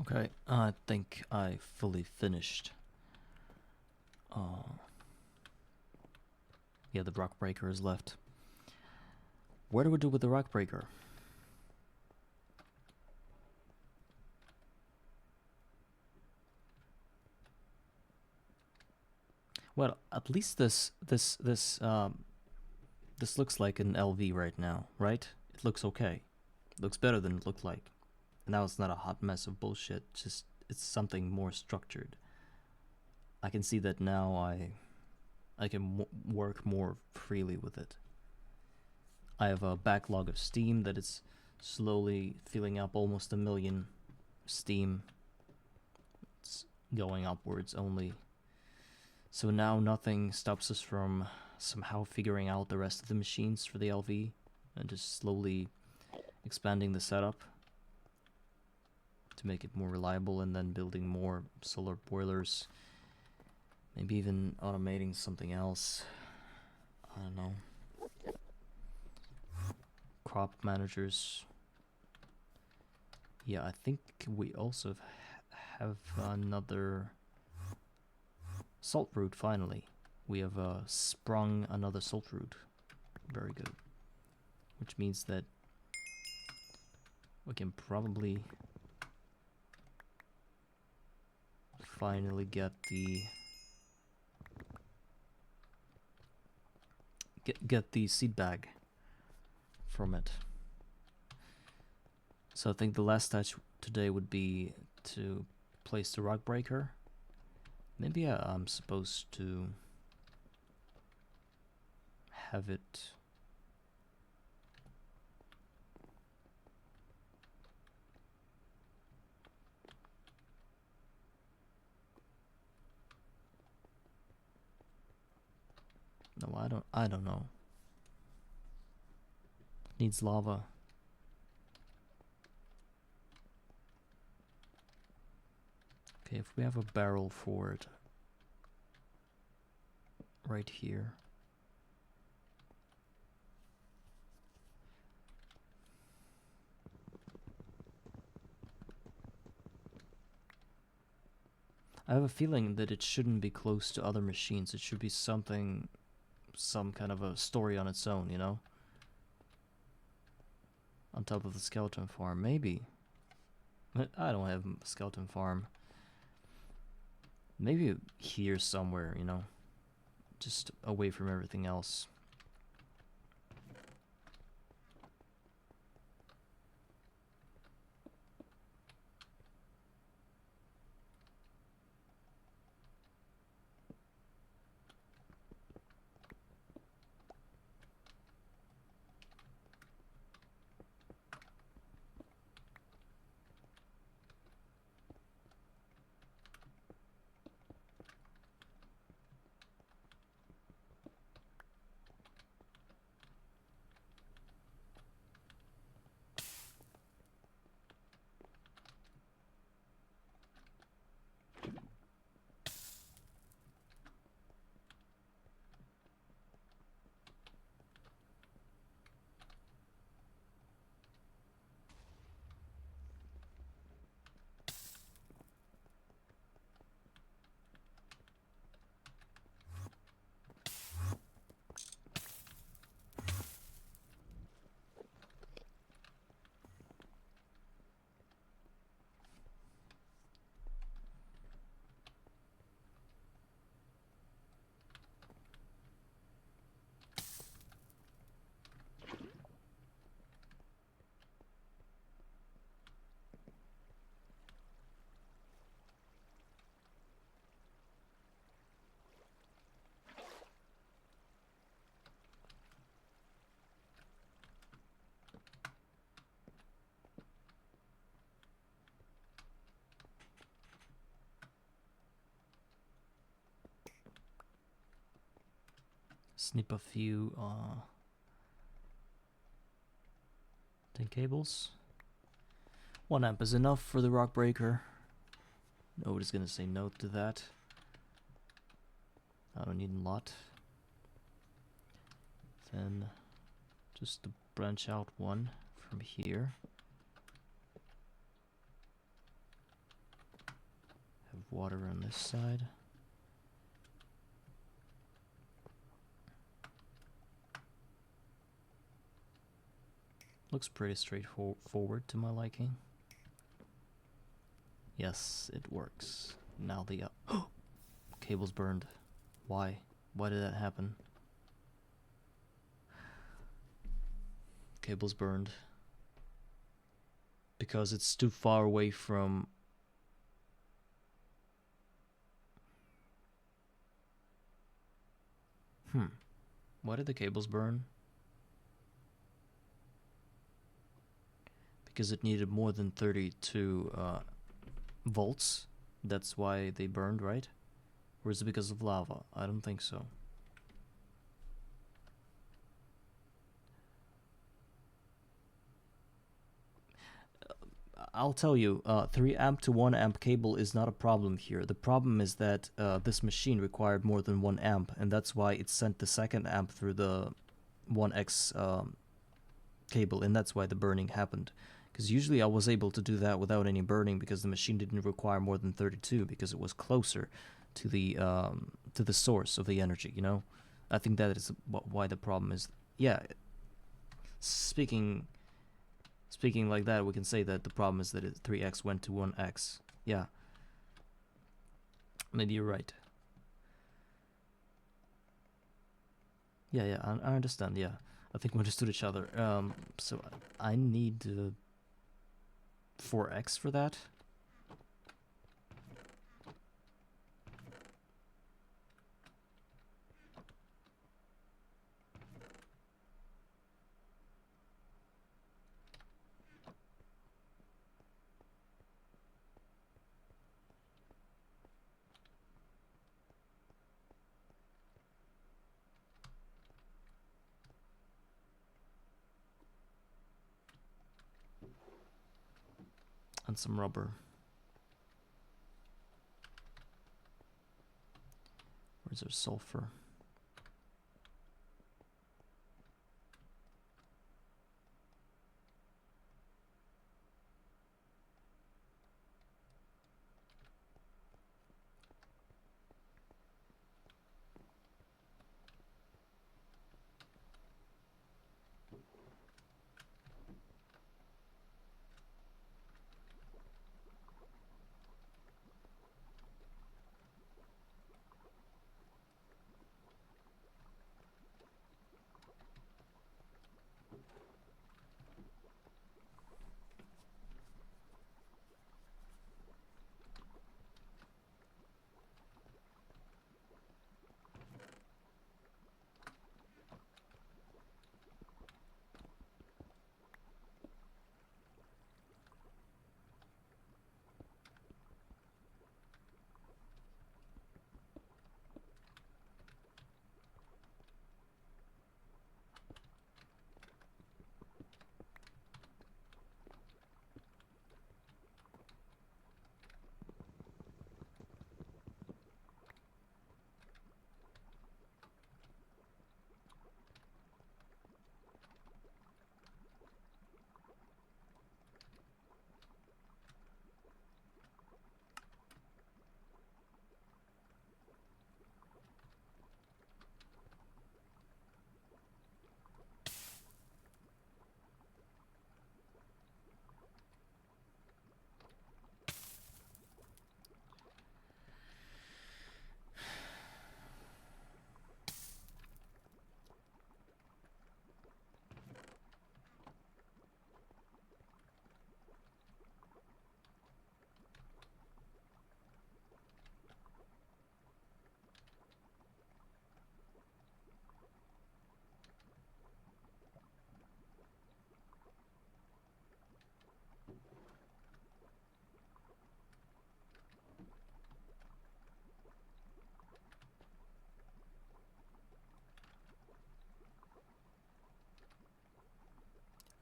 Okay, I think I fully finished. Yeah, the rock breaker is left. What do we do with the rock breaker? Well, at least this looks like an LV right now, right? It looks okay. It looks better than it looked like. Now it's not a hot mess of bullshit. Just it's something more structured. I can see that now. I can work more freely with it. I have a backlog of steam that is slowly filling up, almost 1,000,000 steam. It's going upwards only. So now nothing stops us from somehow figuring out the rest of the machines for the LV and just slowly expanding the setup to make it more reliable, and then building more solar boilers. Maybe even automating something else. I don't know. Crop managers. Yeah, I think we also have another salt route finally. We have sprung another salt route. Very good. Which means that we can probably finally get the get the seed bag from it. So I think the last touch today would be to place the rock breaker. Maybe I'm supposed to have it. No, I don't know. Needs lava. Okay, if we have a barrel for it right here. I have a feeling that it shouldn't be close to other machines. It should be something, some kind of a story on its own, you know? On top of the skeleton farm, maybe. But I don't have a skeleton farm. Maybe here somewhere, you know? Just away from everything else. Snip a few tin cables. 1 amp is enough for the rock breaker. Nobody's gonna say no to that. I don't need a lot. Then just to branch out one from here. Have water on this side. Looks pretty straightforward to my liking. Yes, it works. Now the cable's burned. Why? Why did that happen? Cable's burned. Because it's too far away from... Why did the cables burn? Because it needed more than 32 volts. That's why they burned, right? Or is it because of lava? I don't think so. I'll tell you, 3 amp to 1 amp cable is not a problem here. The problem is that this machine required more than 1 amp, and that's why it sent the second amp through the 1x cable, and that's why the burning happened. Because usually I was able to do that without any burning because the machine didn't require more than 32 because it was closer to the source of the energy, you know? I think that is why the problem is. Yeah, speaking like that, we can say that the problem is that 3x went to 1x. Yeah. Maybe you're right. Yeah, I understand, yeah. I think we understood each other. So I need 4x for that. And some rubber. Where's our sulfur?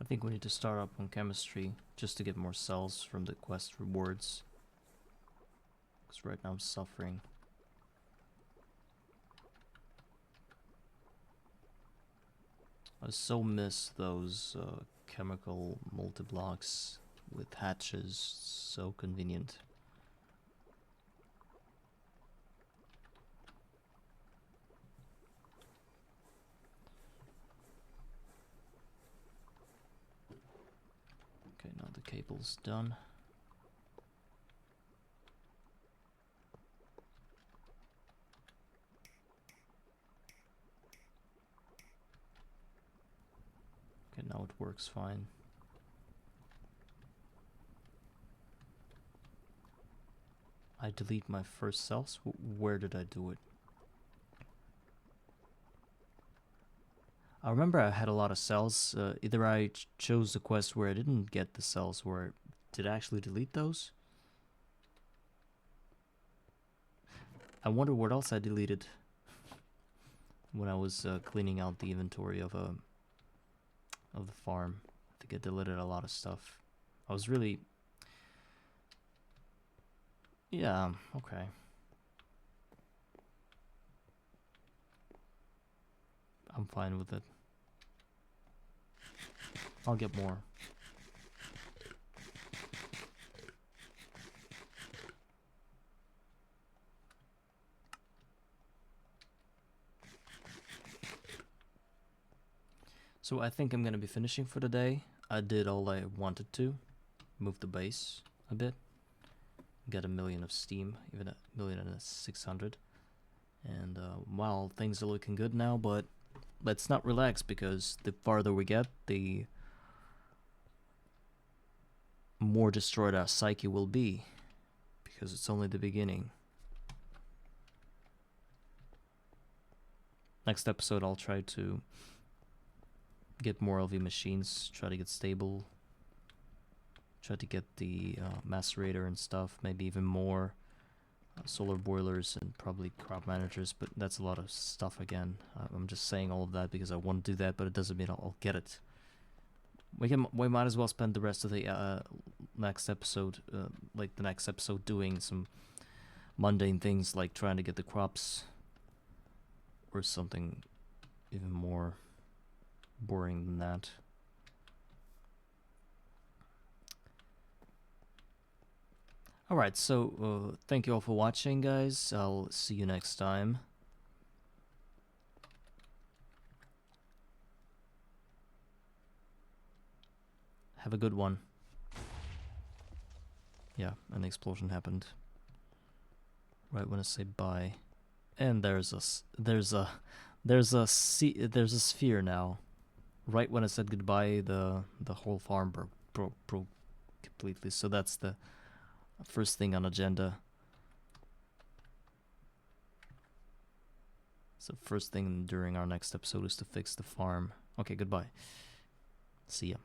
I think we need to start up on chemistry just to get more cells from the quest rewards. Because right now I'm suffering. I so miss those chemical multi-blocks with hatches. So convenient. cable's done. Okay, now it works fine. I delete my first cells? Where did I do it? I remember I had a lot of cells. Either I chose the quest where I didn't get the cells, where did I actually delete those? I wonder what else I deleted when I was cleaning out the inventory of the farm. I think I deleted a lot of stuff. I was really... Yeah, okay. I'm fine with it. I'll get more. So I think I'm gonna be finishing for the day. I did all I wanted to. Move the base a bit. Get 1 million of steam, even 1,600,000. And well, things are looking good now, but let's not relax, because the farther we get, the more destroyed our psyche will be, because it's only the beginning. Next episode I'll try to get more LV machines, try to get stable, try to get the macerator and stuff, maybe even more solar boilers and probably crop managers, but that's a lot of stuff again. I'm just saying all of that because I want to do that, but it doesn't mean I'll get it. We might as well spend the rest of the next episode, like the next episode, doing some mundane things like trying to get the crops, or something even more boring than that. Alright, so thank you all for watching, guys. I'll see you next time. Have a good one. Yeah, an explosion happened right when I say bye. And there's a sphere now. Right when I said goodbye, the whole farm broke completely. So that's the first thing on agenda. So first thing during our next episode is to fix the farm. Okay, goodbye. See ya.